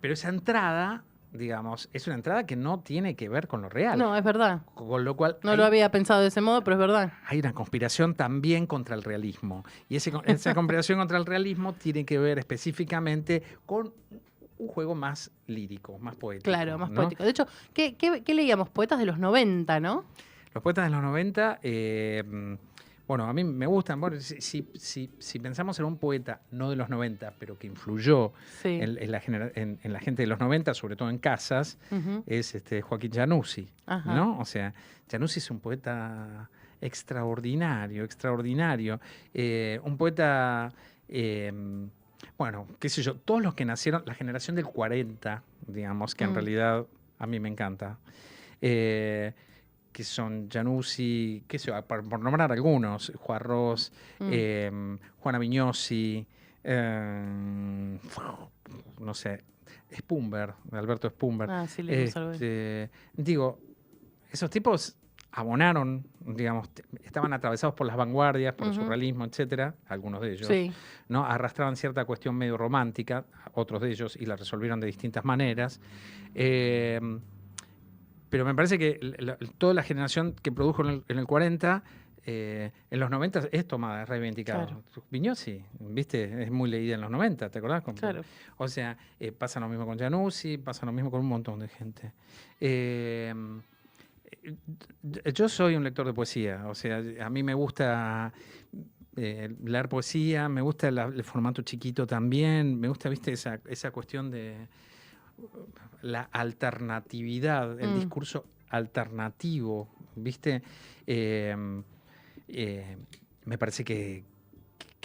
[SPEAKER 3] pero esa entrada, digamos, es una entrada que no tiene que ver con lo real.
[SPEAKER 2] No, es verdad.
[SPEAKER 3] Con lo cual...
[SPEAKER 2] No lo había pensado de ese modo, pero es verdad.
[SPEAKER 3] Hay una conspiración también contra el realismo. Y esa conspiración contra el realismo tiene que ver específicamente con un juego más lírico, más poético.
[SPEAKER 2] Claro, más poético. De hecho, ¿qué leíamos? Poetas de los 90, ¿no?
[SPEAKER 3] Los poetas de los 90, bueno, a mí me gustan. Bueno, si pensamos en un poeta, no de los 90, pero que influyó en la gente de los 90, sobre todo en Casas, es Joaquín Januzzi, ¿no? O sea, Januzzi es un poeta extraordinario, extraordinario. Un poeta, bueno, qué sé yo, todos los que nacieron, la generación del 40, digamos, que en realidad a mí me encanta, que son Januzzi, qué sé yo, por nombrar algunos, Juan Ros, Juana Viñosi, no sé, Spumber, Alberto Spumber.
[SPEAKER 2] Ah, sí, le
[SPEAKER 3] digo, esos tipos abonaron, digamos, estaban atravesados por las vanguardias, por el surrealismo, etcétera, algunos de ellos, ¿no? Arrastraban cierta cuestión medio romántica, otros de ellos, y la resolvieron de distintas maneras. Pero me parece que toda la generación que produjo en el 40, en los 90 es tomada, es reivindicada. Claro. Viñosi, ¿viste? Es muy leída en los 90, ¿te acordás?
[SPEAKER 2] Claro.
[SPEAKER 3] O sea, pasa lo mismo con Januzzi, pasa lo mismo con un montón de gente. Yo soy un lector de poesía, o sea, a mí me gusta leer poesía, me gusta el formato chiquito también, me gusta, ¿viste? Esa cuestión de la alternatividad, el discurso alternativo, ¿viste? Me parece que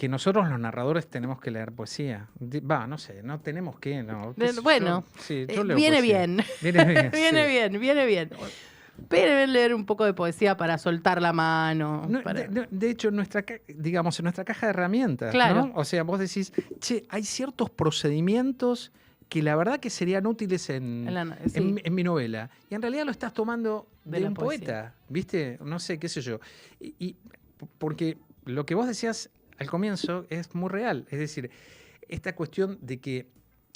[SPEAKER 3] nosotros los narradores tenemos que leer poesía. No sé, no tenemos que, no.
[SPEAKER 2] Bueno, yo leo viene poesía. Bien. Viene bien. viene bien. Pero leer un poco de poesía para soltar la mano.
[SPEAKER 3] No,
[SPEAKER 2] para...
[SPEAKER 3] de hecho, en nuestra caja de herramientas,
[SPEAKER 2] claro.
[SPEAKER 3] ¿no? O sea, vos decís, che, hay ciertos procedimientos que la verdad que serían útiles en mi novela. Y en realidad lo estás tomando de un poeta, ¿viste? No sé, qué sé yo. Y porque lo que vos decías al comienzo es muy real. Es decir, esta cuestión de que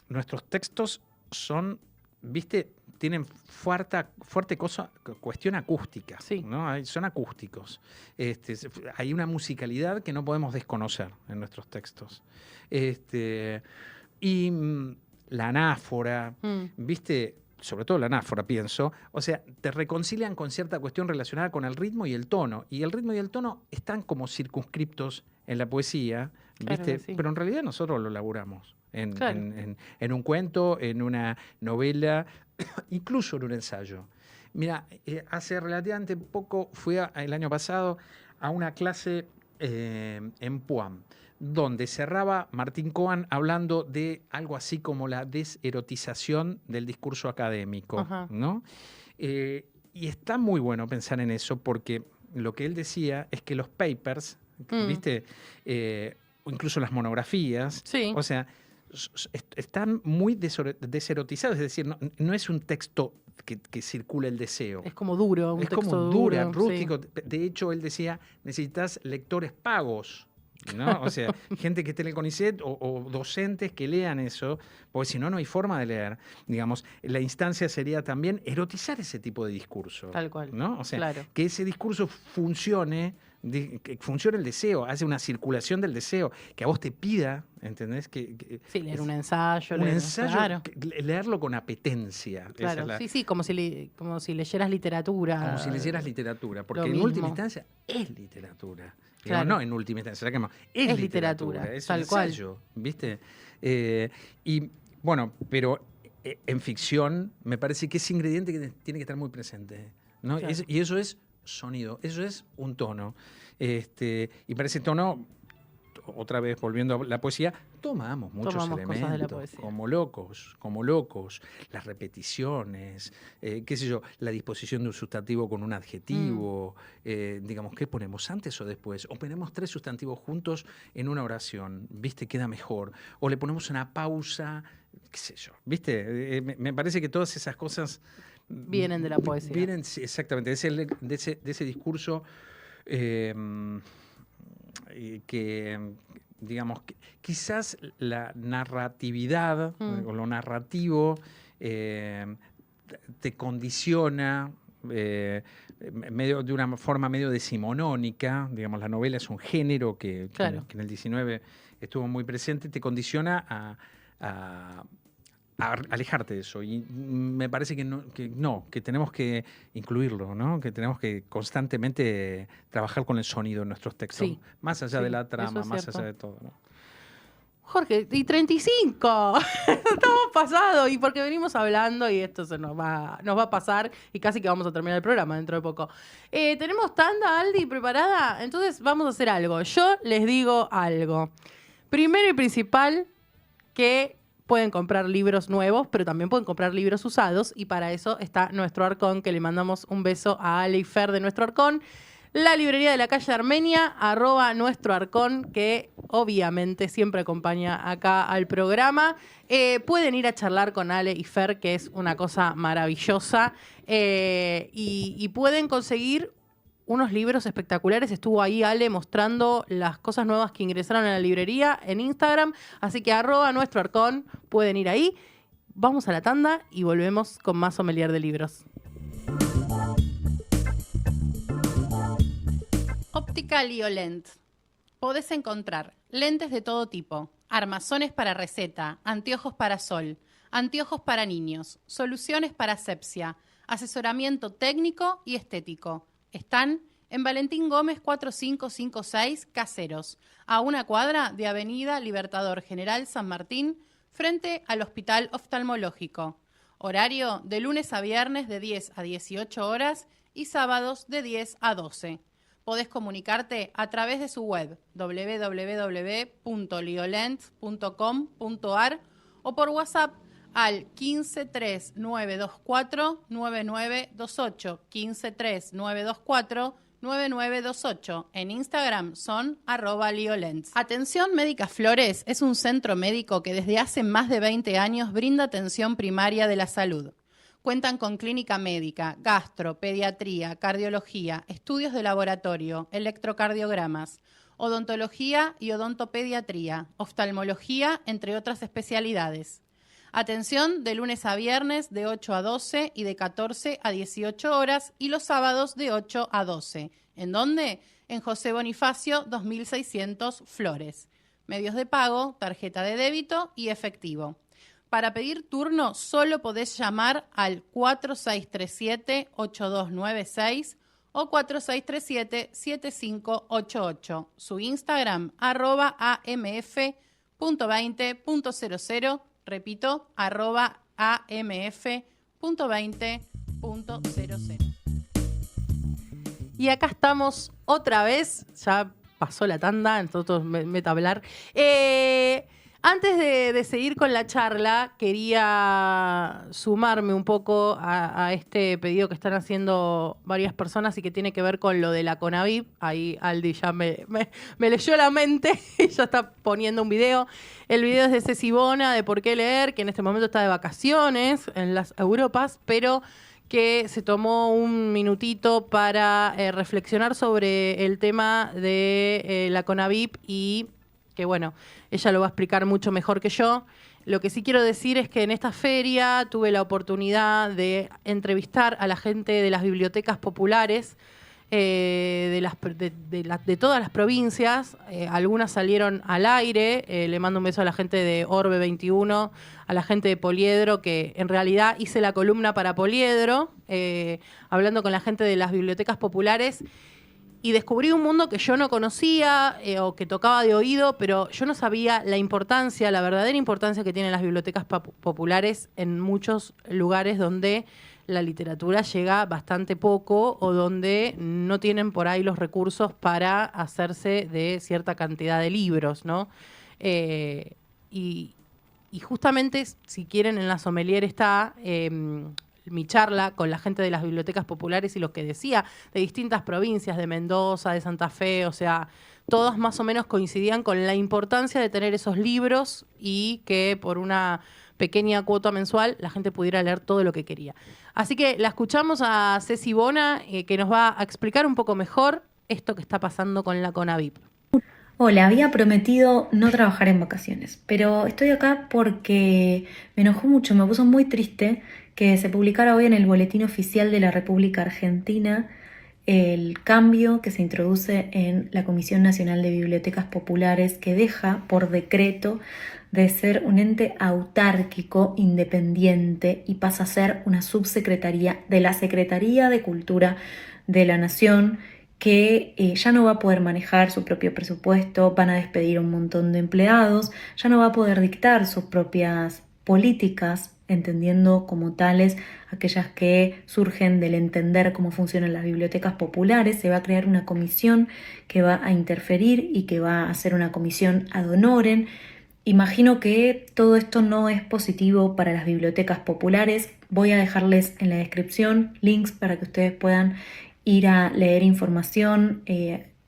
[SPEAKER 3] nuestros textos son, ¿viste? Tienen fuerte cuestión acústica, ¿no? Son acústicos. Hay una musicalidad que no podemos desconocer en nuestros textos. Y la anáfora, ¿viste? Sobre todo la anáfora, pienso. O sea, te reconcilian con cierta cuestión relacionada con el ritmo y el tono. Y el ritmo y el tono están como circunscriptos en la poesía, ¿viste? Claro, sí. Pero en realidad nosotros lo laburamos en un cuento, en una novela, incluso en un ensayo. Mira, hace relativamente poco fui el año pasado a una clase en Puan, donde cerraba Martín Coan hablando de algo así como la deserotización del discurso académico, ¿no? Y está muy bueno pensar en eso, porque lo que él decía es que los papers, ¿viste? O incluso las monografías, o sea, están muy deserotizados, es decir, no es un texto que circula el deseo.
[SPEAKER 2] Es como duro, un texto
[SPEAKER 3] como duro, rústico. Sí. De hecho, él decía, necesitas lectores pagos, ¿no? O sea, gente que esté en el CONICET o docentes que lean eso, porque si no, no hay forma de leer. Digamos, la instancia sería también erotizar ese tipo de discurso.
[SPEAKER 2] Tal cual.
[SPEAKER 3] ¿No? O sea, que ese discurso funcione, que funcione el deseo, hace una circulación del deseo, que a vos te pida, ¿entendés?
[SPEAKER 2] Sí, leer un ensayo.
[SPEAKER 3] Claro. Leerlo con apetencia.
[SPEAKER 2] Claro, sí, como si leyeras literatura.
[SPEAKER 3] Como si leyeras literatura, porque en última instancia es literatura. Claro. No, en última instancia, es literatura. Es tal un ensayo, cual. ¿Viste? Y bueno, pero en ficción me parece que ese ingrediente que tiene que estar muy presente, ¿no? Claro. Y eso es sonido, eso es un tono. Y para ese tono, otra vez volviendo a la poesía, tomamos muchos elementos, cosas de la poesía. Como locos, las repeticiones, qué sé yo, la disposición de un sustantivo con un adjetivo, digamos, ¿qué ponemos antes o después? O ponemos 3 sustantivos juntos en una oración, ¿viste? Queda mejor. O le ponemos una pausa, qué sé yo, ¿viste? Me parece que todas esas cosas
[SPEAKER 2] vienen de la poesía.
[SPEAKER 3] Vienen, sí, exactamente, de ese discurso que, digamos, quizás la narratividad o lo narrativo te condiciona de una forma medio decimonónica. Digamos, la novela es un género que en el 19 estuvo muy presente, te condiciona alejarte de eso. Y me parece que tenemos que incluirlo, ¿no? Que tenemos que constantemente trabajar con el sonido en nuestros textos,
[SPEAKER 2] Sí,
[SPEAKER 3] más allá de la trama,
[SPEAKER 2] es
[SPEAKER 3] más
[SPEAKER 2] cierto.
[SPEAKER 3] allá de todo, ¿no?
[SPEAKER 2] Jorge, y 35, estamos pasados, y porque venimos hablando y esto nos va a pasar y casi que vamos a terminar el programa dentro de poco. ¿Tenemos tanda, Aldi, preparada? Entonces vamos a hacer algo. Yo les digo algo. Primero y principal, que pueden comprar libros nuevos, pero también pueden comprar libros usados, y para eso está Nuestro Arcón, que le mandamos un beso a Ale y Fer de Nuestro Arcón. La librería de la calle Armenia, @Nuestro Arcón, que obviamente siempre acompaña acá al programa. Pueden ir a charlar con Ale y Fer, que es una cosa maravillosa, y pueden conseguir unos libros espectaculares. Estuvo ahí Ale mostrando las cosas nuevas que ingresaron a la librería en Instagram, así que @Nuestro Arcón, pueden ir ahí. Vamos a la tanda y volvemos con más sommelier de libros. Óptica Liolent. Podés encontrar lentes de todo tipo, armazones para receta, anteojos para sol, anteojos para niños, soluciones para asepsia, asesoramiento técnico y estético. Están en Valentín Gómez 4556 Caseros, a una cuadra de Avenida Libertador General San Martín, frente al Hospital Oftalmológico. Horario de lunes a viernes de 10 a 18 horas y sábados de 10 a 12. Podés comunicarte a través de su web www.liolent.com.ar o por WhatsApp al 1539249928, 1539249928. En Instagram son @Liolent. Atención Médica Flores es un centro médico que desde hace más de 20 años brinda atención primaria de la salud. Cuentan con clínica médica, gastro, pediatría, cardiología, estudios de laboratorio, electrocardiogramas, odontología y odontopediatría, oftalmología, entre otras especialidades. Atención de lunes a viernes de 8 a 12 y de 14 a 18 horas y los sábados de 8 a 12. ¿En dónde? En José Bonifacio 2600 Flores. Medios de pago, tarjeta de débito y efectivo. Para pedir turno solo podés llamar al 4637-8296 o 4637-7588. Su Instagram, @amf.20.00. Repito, @amf.20.00. Y acá estamos otra vez. Ya pasó la tanda, entonces meta a hablar. Antes de seguir con la charla, quería sumarme un poco a este pedido que están haciendo varias personas y que tiene que ver con lo de la CONAVIP. Ahí Aldi ya me leyó la mente y ya está poniendo un video. El video es de Ceci Bona, de Por qué leer, que en este momento está de vacaciones en las Europas, pero que se tomó un minutito para reflexionar sobre el tema de la CONAVIP y que bueno, ella lo va a explicar mucho mejor que yo. Lo que sí quiero decir es que en esta feria tuve la oportunidad de entrevistar a la gente de las bibliotecas populares de todas las provincias. Algunas salieron al aire. Le mando un beso a la gente de Orbe 21, a la gente de Poliedro, que en realidad hice la columna para Poliedro, hablando con la gente de las bibliotecas populares. Y descubrí un mundo que yo no conocía o que tocaba de oído, pero yo no sabía la importancia, la verdadera importancia que tienen las bibliotecas populares en muchos lugares donde la literatura llega bastante poco o donde no tienen por ahí los recursos para hacerse de cierta cantidad de libros, ¿no? Y justamente, si quieren, en la Sommelier está mi charla con la gente de las bibliotecas populares y lo que decía de distintas provincias, de Mendoza, de Santa Fe, o sea, todas más o menos coincidían con la importancia de tener esos libros y que por una pequeña cuota mensual la gente pudiera leer todo lo que quería. Así que la escuchamos a Ceci Bona, que nos va a explicar un poco mejor esto que está pasando con la CONAVIP.
[SPEAKER 1] Hola, había prometido no trabajar en vacaciones, pero estoy acá porque me enojó mucho, me puso muy triste que se publicara hoy en el Boletín Oficial de la República Argentina el cambio que se introduce en la Comisión Nacional de Bibliotecas Populares, que deja por decreto de ser un ente autárquico, independiente, y pasa a ser una subsecretaría de la Secretaría de Cultura de la Nación, que ya no va a poder manejar su propio presupuesto, van a despedir un montón de empleados, ya no va a poder dictar sus propias políticas, entendiendo como tales aquellas que surgen del entender cómo funcionan las bibliotecas populares. Se va a crear una comisión que va a interferir y que va a ser una comisión ad honorem. Imagino que todo esto no es positivo para las bibliotecas populares. Voy a dejarles en la descripción links para que ustedes puedan ir a leer información,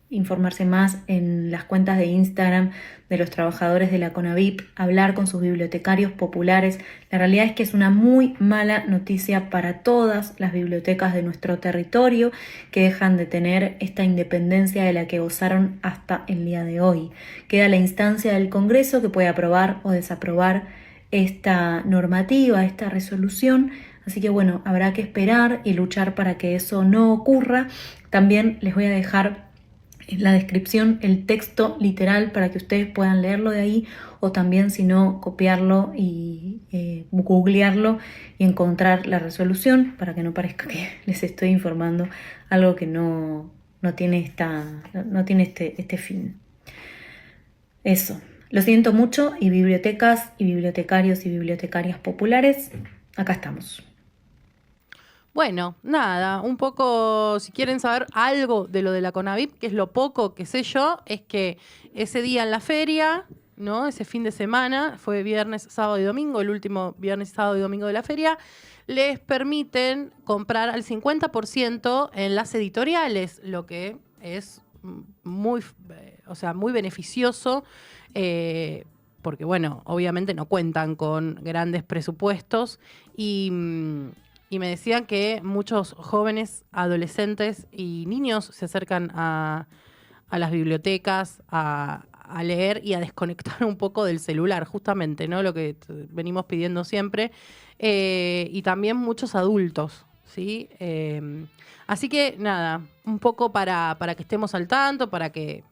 [SPEAKER 1] informarse más en las cuentas de Instagram de los trabajadores de la CONAVIP, hablar con sus bibliotecarios populares. La realidad es que es una muy mala noticia para todas las bibliotecas de nuestro territorio, que dejan de tener esta independencia de la que gozaron hasta el día de hoy. Queda la instancia del Congreso que puede aprobar o desaprobar esta normativa, esta resolución. Así que bueno, habrá que esperar y luchar para que eso no ocurra. También les voy a dejar en la descripción el texto literal para que ustedes puedan leerlo de ahí, o también, si no, copiarlo y googlearlo y encontrar la resolución, para que no parezca que les estoy informando algo que no tiene este fin. Eso. Lo siento mucho, y bibliotecas y bibliotecarios y bibliotecarias populares, acá estamos.
[SPEAKER 2] Bueno, nada, un poco, si quieren saber algo de lo de la CONAVIP, que es lo poco que sé yo, es que ese día en la feria, ¿no? Ese fin de semana, fue viernes, sábado y domingo, el último viernes, sábado y domingo de la feria, les permiten comprar al 50% en las editoriales, lo que es muy beneficioso, porque, bueno, obviamente no cuentan con grandes presupuestos y me decían que muchos jóvenes, adolescentes y niños se acercan a las bibliotecas a leer y a desconectar un poco del celular, justamente, ¿no? Lo que venimos pidiendo siempre. Y también muchos adultos, ¿sí? Así que, nada, un poco para que estemos al tanto, para que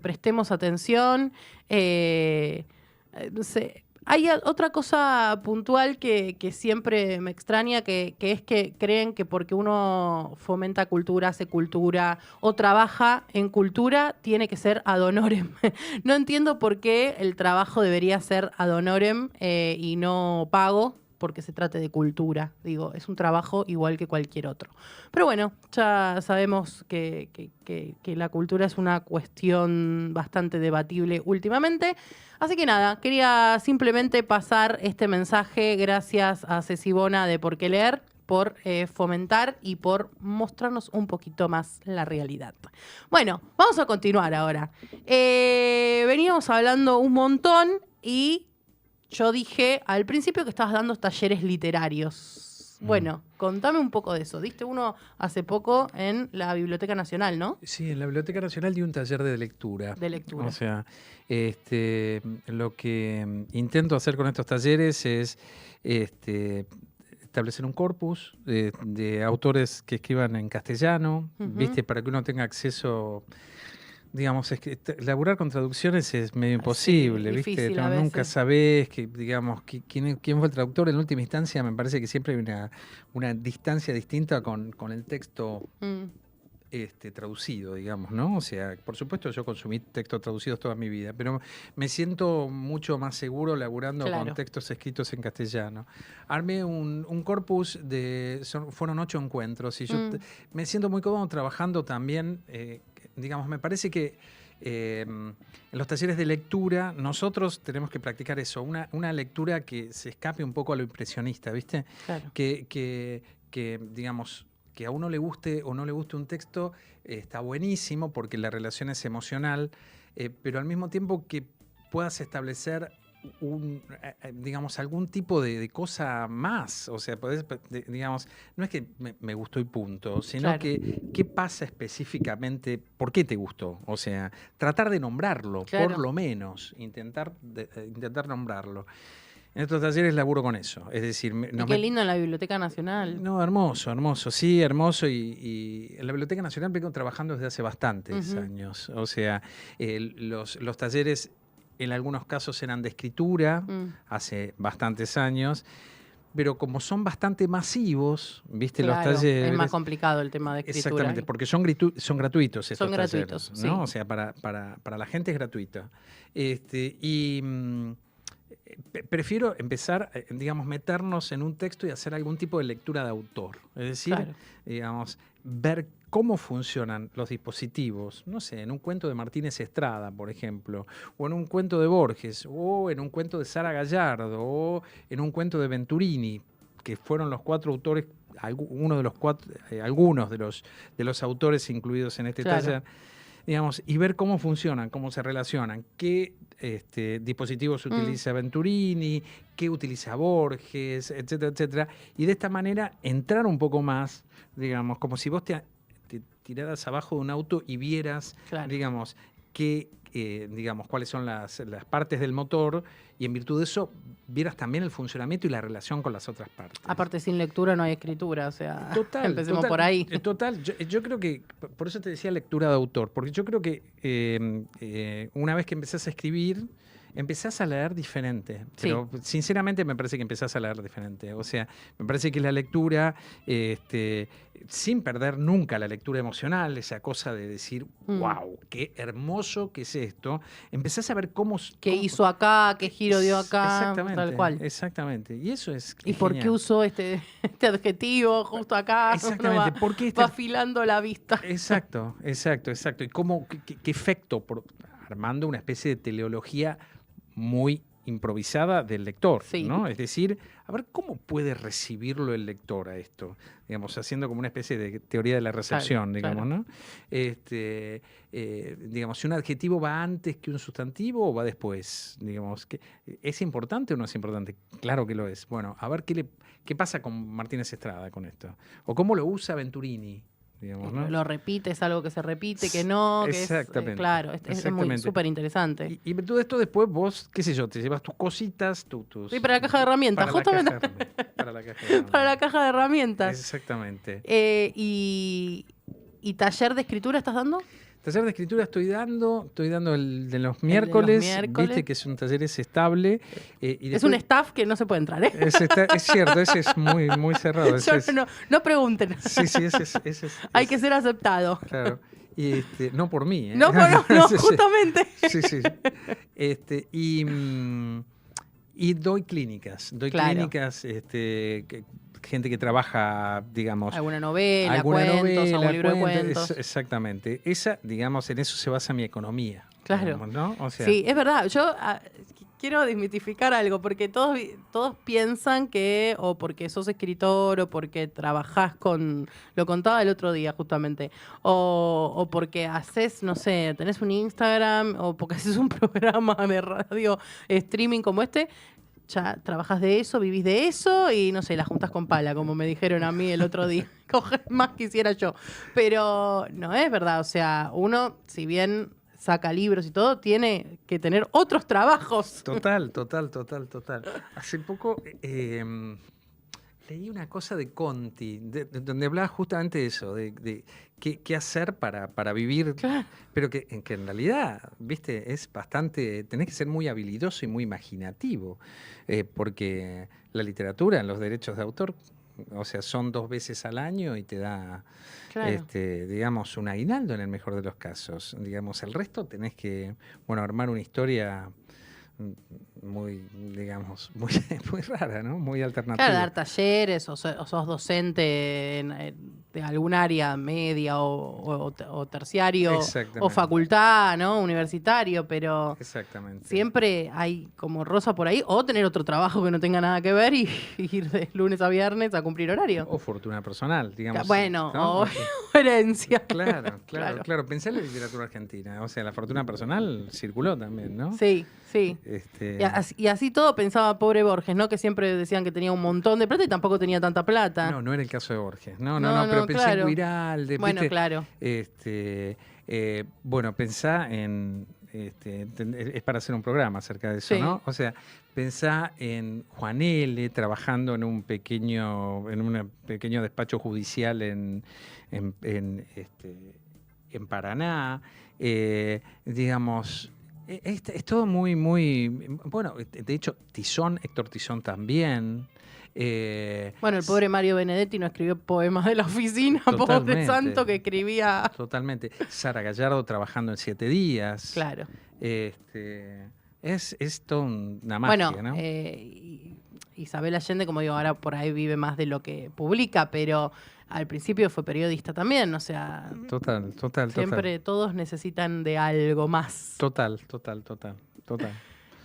[SPEAKER 2] prestemos atención. No sé. Hay otra cosa puntual que siempre me extraña, que es que creen que porque uno fomenta cultura, hace cultura o trabaja en cultura, tiene que ser ad honorem. No entiendo por qué el trabajo debería ser ad honorem y no pago, porque se trate de cultura. Digo, es un trabajo igual que cualquier otro. Pero bueno, ya sabemos que la cultura es una cuestión bastante debatible últimamente. Así que nada, quería simplemente pasar este mensaje. Gracias a Ceci Bona de Por qué Leer, por fomentar y por mostrarnos un poquito más la realidad. Bueno, vamos a continuar ahora. Veníamos hablando un montón y yo dije al principio que estabas dando talleres literarios. Bueno, contame un poco de eso. Diste uno hace poco en la Biblioteca Nacional, ¿no?
[SPEAKER 3] Sí, en la Biblioteca Nacional di un taller de lectura.
[SPEAKER 2] De lectura.
[SPEAKER 3] O sea, lo que intento hacer con estos talleres es establecer un corpus de autores que escriban en castellano, ¿viste? Para que uno tenga acceso. Digamos, es que laburar con traducciones es medio imposible,
[SPEAKER 2] sí,
[SPEAKER 3] ¿viste?
[SPEAKER 2] No,
[SPEAKER 3] nunca sabés quién fue el traductor. En última instancia, me parece que siempre hay una distancia distinta con el texto traducido, digamos, ¿no? O sea, por supuesto, yo consumí textos traducidos toda mi vida, pero me siento mucho más seguro laburando con textos escritos en castellano. Armé un corpus fueron 8 encuentros y yo me siento muy cómodo trabajando también. Digamos, me parece que en los talleres de lectura nosotros tenemos que practicar eso, una lectura que se escape un poco a lo impresionista, ¿viste?
[SPEAKER 2] Claro.
[SPEAKER 3] Que digamos, que a uno le guste o no le guste un texto, está buenísimo porque la relación es emocional, pero al mismo tiempo que puedas establecer digamos, algún tipo de cosa más. O sea, digamos, no es que me gustó y punto, sino que qué pasa específicamente, por qué te gustó. O sea, tratar de nombrarlo, por lo menos, intentar nombrarlo. En estos talleres laburo con eso. Es decir,
[SPEAKER 2] y qué lindo en la Biblioteca Nacional.
[SPEAKER 3] No, hermoso, hermoso. Sí, hermoso. Y en la Biblioteca Nacional vengo trabajando desde hace bastantes años. O sea, los talleres en algunos casos eran de escritura, hace bastantes años. Pero como son bastante masivos, ¿viste?
[SPEAKER 2] Claro,
[SPEAKER 3] Los talleres.
[SPEAKER 2] es más complicado el tema de escritura.
[SPEAKER 3] Exactamente, porque son gratuitos estos talleres.
[SPEAKER 2] Son gratuitos,
[SPEAKER 3] ¿no?
[SPEAKER 2] sí.
[SPEAKER 3] O sea, para la gente es gratuito. Prefiero empezar, digamos, meternos en un texto y hacer algún tipo de lectura de autor. Es decir,
[SPEAKER 2] Claro.
[SPEAKER 3] digamos, ver cómo funcionan los dispositivos, no sé, en un cuento de Martínez Estrada, por ejemplo, o en un cuento de Borges, o en un cuento de Sara Gallardo, o en un cuento de Venturini, que fueron los 4 autores, algunos de los autores incluidos en este taller, digamos, y ver cómo funcionan, cómo se relacionan, qué dispositivos utiliza Venturini, qué utiliza Borges, etcétera, etcétera, y de esta manera entrar un poco más, digamos, como si vos te tiraras abajo de un auto y vieras, digamos, digamos, cuáles son las partes del motor, y en virtud de eso vieras también el funcionamiento y la relación con las otras partes.
[SPEAKER 2] Aparte, sin lectura no hay escritura, o sea, empecemos
[SPEAKER 3] total,
[SPEAKER 2] por ahí.
[SPEAKER 3] Total, yo creo que, por eso te decía lectura de autor, porque yo creo que una vez que empezás a escribir, empezás a leer diferente, pero sinceramente me parece que empezás a leer diferente. O sea, me parece que la lectura, sin perder nunca la lectura emocional, esa cosa de decir, wow, qué hermoso que es esto, empezás a ver cómo
[SPEAKER 2] hizo acá, qué giro dio acá,
[SPEAKER 3] exactamente,
[SPEAKER 2] tal cual.
[SPEAKER 3] Exactamente, y eso es
[SPEAKER 2] ¿Y por qué usó este adjetivo justo acá?
[SPEAKER 3] Exactamente, porque
[SPEAKER 2] va afilando la vista.
[SPEAKER 3] Exacto. Y cómo, qué efecto, armando una especie de teleología muy improvisada del lector, ¿no? Es decir, a ver cómo puede recibirlo el lector a esto, digamos, haciendo como una especie de teoría de la recepción, digamos, ¿no? Digamos, si un adjetivo va antes que un sustantivo o va después, digamos, ¿es importante o no es importante? Claro que lo es. Bueno, a ver qué pasa con Martínez Estrada con esto, o cómo lo usa Venturini. Digamos, ¿no?
[SPEAKER 2] Lo repite, es algo que se repite, que no, que
[SPEAKER 3] exactamente,
[SPEAKER 2] es claro, es muy súper interesante.
[SPEAKER 3] Y todo esto después vos, qué sé yo, te llevas tus cositas, tus...
[SPEAKER 2] Sí, para la caja de herramientas, justamente.
[SPEAKER 3] Para la caja de herramientas.
[SPEAKER 2] Para la caja de herramientas.
[SPEAKER 3] Exactamente.
[SPEAKER 2] ¿Y taller de escritura estás dando?
[SPEAKER 3] Taller de escritura estoy dando el de los miércoles, viste que es un taller estable. Y después,
[SPEAKER 2] es un staff que no se puede entrar, ¿eh?
[SPEAKER 3] Es cierto, ese es muy, muy cerrado.
[SPEAKER 2] No pregunten.
[SPEAKER 3] Sí, ese es.
[SPEAKER 2] Hay que ser aceptado.
[SPEAKER 3] Claro. Y no por mí, ¿eh?
[SPEAKER 2] No, justamente.
[SPEAKER 3] Sí. Y doy clínicas. Clínicas, gente que trabaja, digamos...
[SPEAKER 2] Alguna novela, cuentos, algún libro de cuentos.
[SPEAKER 3] Exactamente. Digamos, en eso se basa mi economía.
[SPEAKER 2] Claro.
[SPEAKER 3] Digamos, ¿no? O sea,
[SPEAKER 2] sí, es verdad. Yo quiero desmitificar algo, porque todos piensan que, o porque sos escritor, o porque trabajás lo contaba el otro día justamente, o porque haces, no sé, tenés un Instagram, o porque haces un programa de radio, streaming como este, ya trabajas de eso, vivís de eso y no sé, la juntas con pala, como me dijeron a mí el otro día. Más quisiera yo. Pero no es verdad, o sea, uno, si bien saca libros y todo, tiene que tener otros trabajos.
[SPEAKER 3] Total. Hace poco leí una cosa de Conti, donde hablaba justamente de eso, de qué hacer para vivir, claro. Pero que en realidad, viste, es bastante, tenés que ser muy habilidoso y muy imaginativo, porque la literatura, los derechos de autor, o sea, son 2 veces al año y te da, claro. Digamos, un aguinaldo en el mejor de los casos. Digamos, el resto tenés que, armar una historia muy, digamos, muy rara, ¿no? Muy alternativa.
[SPEAKER 2] Claro, dar talleres o sos docente de algún área media o terciario o facultad, ¿no? Universitario, pero
[SPEAKER 3] exactamente.
[SPEAKER 2] Siempre hay como rosa por ahí, o tener otro trabajo que no tenga nada que ver y ir de lunes a viernes a cumplir horario.
[SPEAKER 3] O fortuna personal, digamos.
[SPEAKER 2] Bueno,
[SPEAKER 3] ¿no?
[SPEAKER 2] o herencia.
[SPEAKER 3] Claro. Pensé en la literatura argentina, o sea, la fortuna personal circuló también, ¿no?
[SPEAKER 2] Sí. Y así todo pensaba pobre Borges, ¿no? Que siempre decían que tenía un montón de plata y tampoco tenía tanta plata.
[SPEAKER 3] No era el caso de Borges. No, pero pensé en Guiralde.
[SPEAKER 2] Bueno, ¿viste? Claro.
[SPEAKER 3] Pensá en... es para hacer un programa acerca de eso,
[SPEAKER 2] sí.
[SPEAKER 3] ¿no? O sea, Pensá en Juan L. trabajando en un pequeño despacho judicial en Paraná. Digamos, es todo muy, bueno, de hecho, Héctor Tizón también.
[SPEAKER 2] Bueno, el pobre Mario Benedetti no escribió poemas de la oficina, pobre santo que escribía.
[SPEAKER 3] Totalmente. Sara Gallardo trabajando en 7 días.
[SPEAKER 2] Claro.
[SPEAKER 3] Es toda una magia,
[SPEAKER 2] bueno,
[SPEAKER 3] ¿no?
[SPEAKER 2] Isabel Allende, como digo, ahora por ahí vive más de lo que publica, pero al principio fue periodista también, o sea...
[SPEAKER 3] Total.
[SPEAKER 2] Siempre todos necesitan de algo más.
[SPEAKER 3] Total.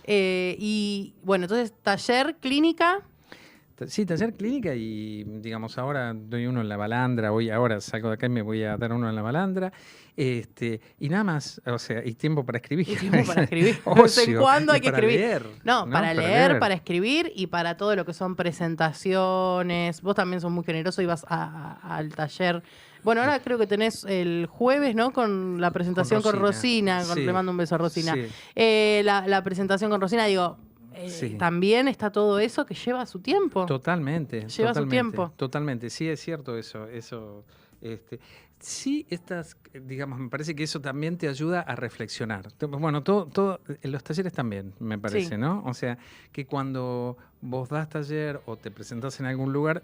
[SPEAKER 2] Y bueno, entonces, taller, clínica...
[SPEAKER 3] Sí, taller clínica y, digamos, ahora doy uno en la Balandra, ahora salgo de acá y me voy a dar uno en la Balandra, y nada más, o sea, y tiempo para escribir.
[SPEAKER 2] Y tiempo para escribir. De vez en cuando hay que escribir.
[SPEAKER 3] Leer,
[SPEAKER 2] no, para leer, para escribir y para todo lo que son presentaciones. Vos también sos muy generoso y vas al taller. Bueno, ahora creo que tenés el jueves, ¿no? Con la presentación con Rosina.
[SPEAKER 3] Sí,
[SPEAKER 2] le mando un beso a Rosina.
[SPEAKER 3] Sí.
[SPEAKER 2] La presentación con Rosina, digo... También está todo eso que lleva su tiempo.
[SPEAKER 3] Totalmente.
[SPEAKER 2] Lleva su tiempo.
[SPEAKER 3] Totalmente, sí, es cierto eso. Sí, digamos, me parece que eso también te ayuda a reflexionar. Bueno, todo en los talleres también, me parece, sí. ¿No? O sea, que cuando vos das taller o te presentás en algún lugar,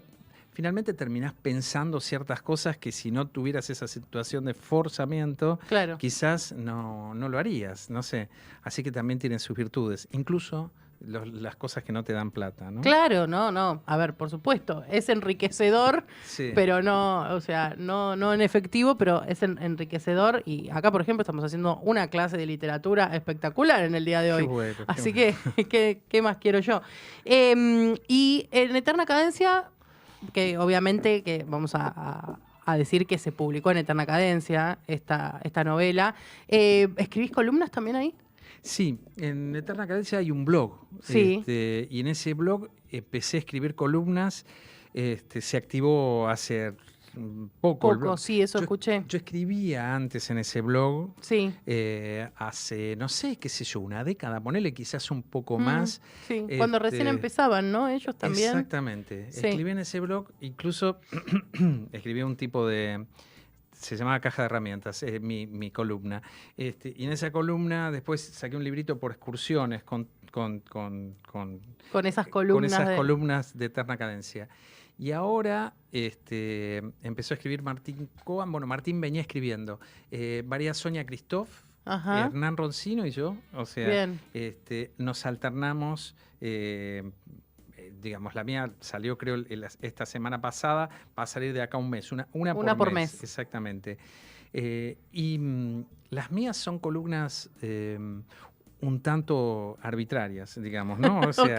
[SPEAKER 3] finalmente terminás pensando ciertas cosas que si no tuvieras esa situación de forzamiento,
[SPEAKER 2] claro.
[SPEAKER 3] Quizás no lo harías, no sé. Así que también tienen sus virtudes. Incluso... las cosas que no te dan plata, ¿no?
[SPEAKER 2] Claro, no. A ver, por supuesto, es enriquecedor, sí. Pero no, o sea, no en efectivo, pero es enriquecedor. Y acá, por ejemplo, estamos haciendo una clase de literatura espectacular en el día de hoy.
[SPEAKER 3] Bueno,
[SPEAKER 2] así que, ¿qué más quiero yo? Y en Eterna Cadencia, que obviamente que vamos a decir que se publicó en Eterna Cadencia esta novela. ¿Escribís columnas también ahí?
[SPEAKER 3] Sí, en Eterna Cadencia hay un blog.
[SPEAKER 2] Sí.
[SPEAKER 3] Y en ese blog empecé a escribir columnas. Se activó hace poco.
[SPEAKER 2] Sí, eso escuché.
[SPEAKER 3] Yo escribía antes en ese blog.
[SPEAKER 2] Sí.
[SPEAKER 3] Hace, no sé, qué sé yo, una década, ponele quizás un poco más.
[SPEAKER 2] Sí, cuando recién empezaban, ¿no? Ellos también.
[SPEAKER 3] Exactamente. Sí. Escribí en ese blog, incluso escribí un tipo de... Se llamaba Caja de Herramientas, mi columna. Y en esa columna después saqué un librito por excursiones con
[SPEAKER 2] esas columnas
[SPEAKER 3] de Eterna Cadencia. Y ahora empezó a escribir Martín Coan. Bueno, Martín venía escribiendo. María Sonia Christoph, Hernán Roncino y yo. O sea, nos alternamos... digamos, la mía salió creo esta semana pasada, va a salir de acá un mes, una por mes. Exactamente. Y las mías son columnas un tanto arbitrarias, digamos, ¿no? O sea,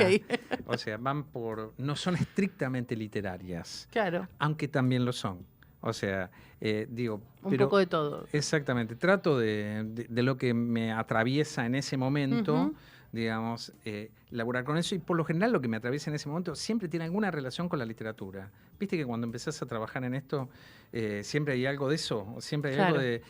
[SPEAKER 3] o sea, no son estrictamente literarias.
[SPEAKER 2] Claro.
[SPEAKER 3] Aunque también lo son. O sea, digo...
[SPEAKER 2] Un poco de todo.
[SPEAKER 3] Exactamente. Trato de lo que me atraviesa en ese momento... digamos, laburar con eso, y por lo general lo que me atraviesa en ese momento siempre tiene alguna relación con la literatura. Viste que cuando empezás a trabajar en esto, siempre hay algo de eso, siempre hay algo de...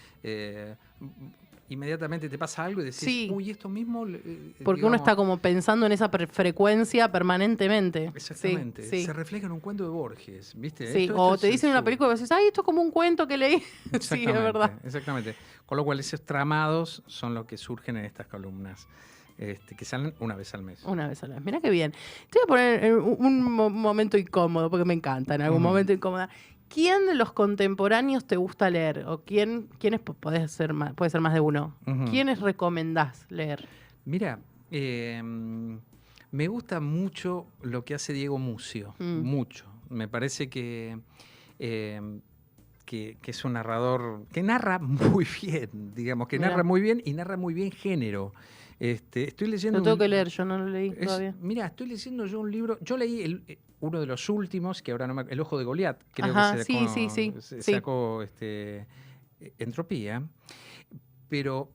[SPEAKER 3] inmediatamente te pasa algo y decís, uy, esto mismo...
[SPEAKER 2] porque digamos, uno está como pensando en esa frecuencia permanentemente.
[SPEAKER 3] Exactamente. Sí. Se refleja en un cuento de Borges, ¿viste?
[SPEAKER 2] Sí, esto te dicen en una película y decís, ay, esto es como un cuento que leí. Sí, es verdad.
[SPEAKER 3] Exactamente. Con lo cual esos tramados son los que surgen en estas columnas. Que salen una vez al mes.
[SPEAKER 2] Una vez al mes. Mirá qué bien. Te voy a poner en un momento incómodo, porque me encanta en algún momento incómoda. ¿Quién de los contemporáneos te gusta leer? ¿O quiénes puede ser más de uno? ¿Quiénes recomendás leer?
[SPEAKER 3] Mira, me gusta mucho lo que hace Diego Mucio. Mucho. Me parece que es un narrador que narra muy bien, digamos, narra muy bien y narra muy bien género. Estoy leyendo.
[SPEAKER 2] Lo tengo que leer, yo no lo leí todavía.
[SPEAKER 3] Mira, estoy leyendo yo un libro. Yo leí uno de los últimos, que ahora no El Ojo de Goliat, creo que se sacó Entropía. Pero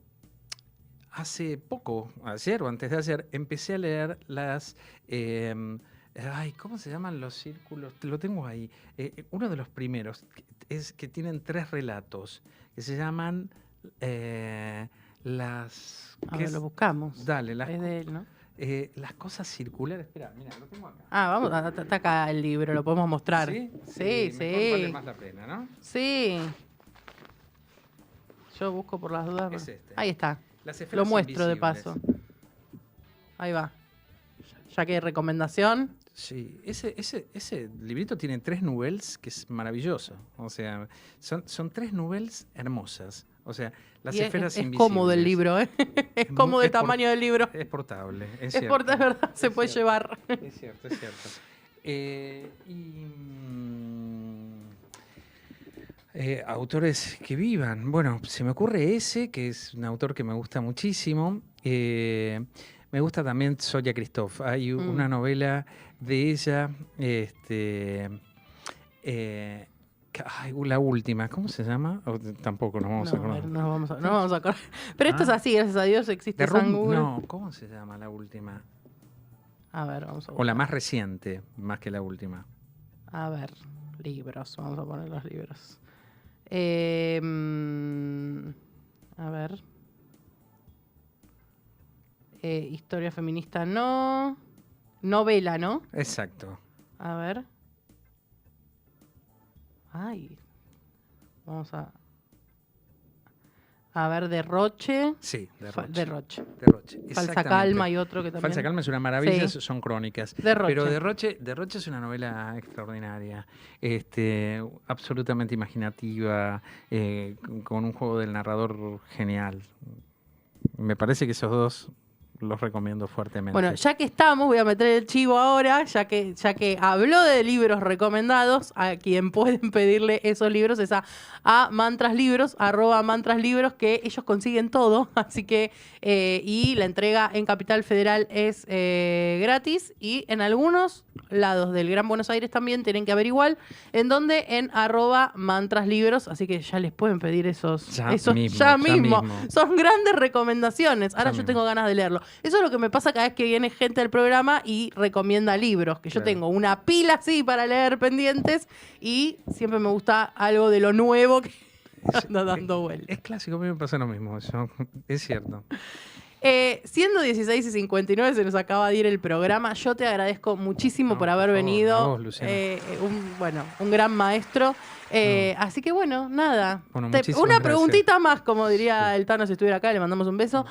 [SPEAKER 3] hace poco, ayer o antes de ayer, empecé a leer las. ¿Cómo se llaman los círculos? Lo tengo ahí. Uno de los primeros es que tienen 3 relatos que se llaman. Lo buscamos.
[SPEAKER 2] Dale, es de él, ¿no?
[SPEAKER 3] Las cosas circulares. Espera, mira, lo tengo acá.
[SPEAKER 2] Vamos, está acá el libro, lo podemos mostrar.
[SPEAKER 3] ¿Sí?
[SPEAKER 2] Sí.
[SPEAKER 3] Mejor vale más la pena, ¿no?
[SPEAKER 2] Sí. Yo busco por las dudas.
[SPEAKER 3] Es este.
[SPEAKER 2] Ahí está.
[SPEAKER 3] Las esferas
[SPEAKER 2] Lo muestro de
[SPEAKER 3] invisibles.
[SPEAKER 2] paso. Ahí va. Ya que recomendación.
[SPEAKER 3] Sí, ese librito tiene 3 nouvelles que es maravilloso. O sea, son 3 nouvelles hermosas. O sea, las esferas
[SPEAKER 2] es
[SPEAKER 3] invisibles.
[SPEAKER 2] cómodo el libro, ¿eh? Es cómodo el tamaño del libro.
[SPEAKER 3] Es portable, es
[SPEAKER 2] Es
[SPEAKER 3] cierto.
[SPEAKER 2] es verdad, se puede
[SPEAKER 3] cierto.
[SPEAKER 2] llevar.
[SPEAKER 3] Es cierto, es cierto. Autores que vivan. Bueno, se me ocurre ese, que es un autor que me gusta muchísimo. Me gusta también Zoya Christoph. Hay una novela de ella, la última, ¿cómo se llama? Tampoco nos vamos a acordar.
[SPEAKER 2] No vamos a acordar. Pero esto es así, gracias a Dios existe San Google.
[SPEAKER 3] No, ¿cómo se llama la última?
[SPEAKER 2] A ver, vamos a
[SPEAKER 3] O
[SPEAKER 2] buscar.
[SPEAKER 3] la más reciente, más que la última.
[SPEAKER 2] A ver, libros, vamos a poner los libros. A ver. Historia feminista no. Novela, ¿no?
[SPEAKER 3] Exacto.
[SPEAKER 2] A ver. Ay. Vamos a ver, Derroche.
[SPEAKER 3] Sí, Derroche.
[SPEAKER 2] Derroche.
[SPEAKER 3] Derroche.
[SPEAKER 2] Falsa
[SPEAKER 3] Exactamente.
[SPEAKER 2] Calma y otro que también.
[SPEAKER 3] Falsa Calma es una maravilla,
[SPEAKER 2] Sí.
[SPEAKER 3] son crónicas.
[SPEAKER 2] Derroche.
[SPEAKER 3] Pero Derroche es una novela extraordinaria, absolutamente imaginativa, con un juego del narrador genial. Me parece que esos dos los recomiendo fuertemente.
[SPEAKER 2] Bueno, ya que estamos, voy a meter el chivo ahora, ya que habló de libros recomendados, a quien pueden pedirle esos libros es a Mantraslibros, @Mantraslibros, que ellos consiguen todo, así que, y la entrega en Capital Federal es gratis, y en algunos lados del Gran Buenos Aires también tienen que averiguar en dónde, en @Mantraslibros, así que ya les pueden pedir esos
[SPEAKER 3] Ya
[SPEAKER 2] ya
[SPEAKER 3] mismo.
[SPEAKER 2] mismo. Son grandes recomendaciones. Ahora
[SPEAKER 3] Ya
[SPEAKER 2] yo
[SPEAKER 3] mismo.
[SPEAKER 2] tengo ganas de leerlo. Eso es lo que me pasa cada vez que viene gente del programa y recomienda libros, que yo
[SPEAKER 3] Claro.
[SPEAKER 2] tengo una pila así para leer pendientes y siempre me gusta algo de lo nuevo que anda dando vueltas.
[SPEAKER 3] Es clásico, a mí me pasa lo mismo, es cierto.
[SPEAKER 2] Siendo 16:59 se nos acaba de ir el programa. Yo te agradezco muchísimo
[SPEAKER 3] No,
[SPEAKER 2] por
[SPEAKER 3] por
[SPEAKER 2] haber
[SPEAKER 3] favor,
[SPEAKER 2] venido.
[SPEAKER 3] a vos, Luciana.
[SPEAKER 2] Un gran maestro. Así que bueno, nada.
[SPEAKER 3] Bueno, muchísimas
[SPEAKER 2] Una
[SPEAKER 3] gracias.
[SPEAKER 2] preguntita más, como diría
[SPEAKER 3] Sí.
[SPEAKER 2] el Tano si estuviera acá, le mandamos un beso.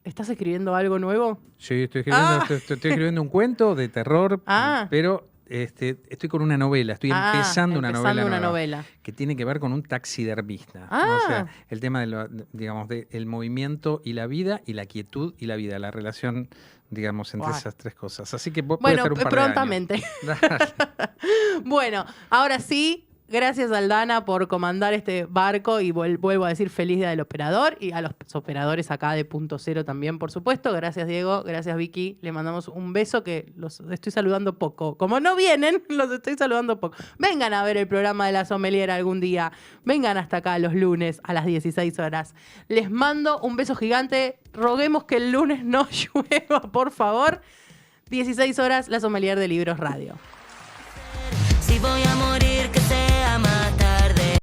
[SPEAKER 2] ¿Estás escribiendo algo nuevo?
[SPEAKER 3] Sí, estoy escribiendo un cuento de terror,
[SPEAKER 2] Ah.
[SPEAKER 3] pero estoy con una novela, estoy empezando una novela nueva,
[SPEAKER 2] novela.
[SPEAKER 3] que tiene que ver con un taxidermista.
[SPEAKER 2] Ah.
[SPEAKER 3] O sea, el tema del movimiento y la vida, y la quietud y la vida, la relación, digamos, entre
[SPEAKER 2] Guau.
[SPEAKER 3] esas 3 cosas. Así que puede
[SPEAKER 2] Bueno,
[SPEAKER 3] estar un par
[SPEAKER 2] prontamente.
[SPEAKER 3] de años.
[SPEAKER 2] Bueno, ahora sí, gracias Aldana por comandar este barco y vuelvo a decir feliz día del operador y a los operadores acá de Punto Cero también, por supuesto. Gracias Diego, gracias Vicky. Le mandamos un beso que los estoy saludando poco. Como no vienen, los estoy saludando poco. Vengan a ver el programa de La Sommelier algún día. Vengan hasta acá los lunes a las 16 horas. Les mando un beso gigante. Roguemos que el lunes no llueva, por favor. 16 horas, La Sommelier de Libros Radio.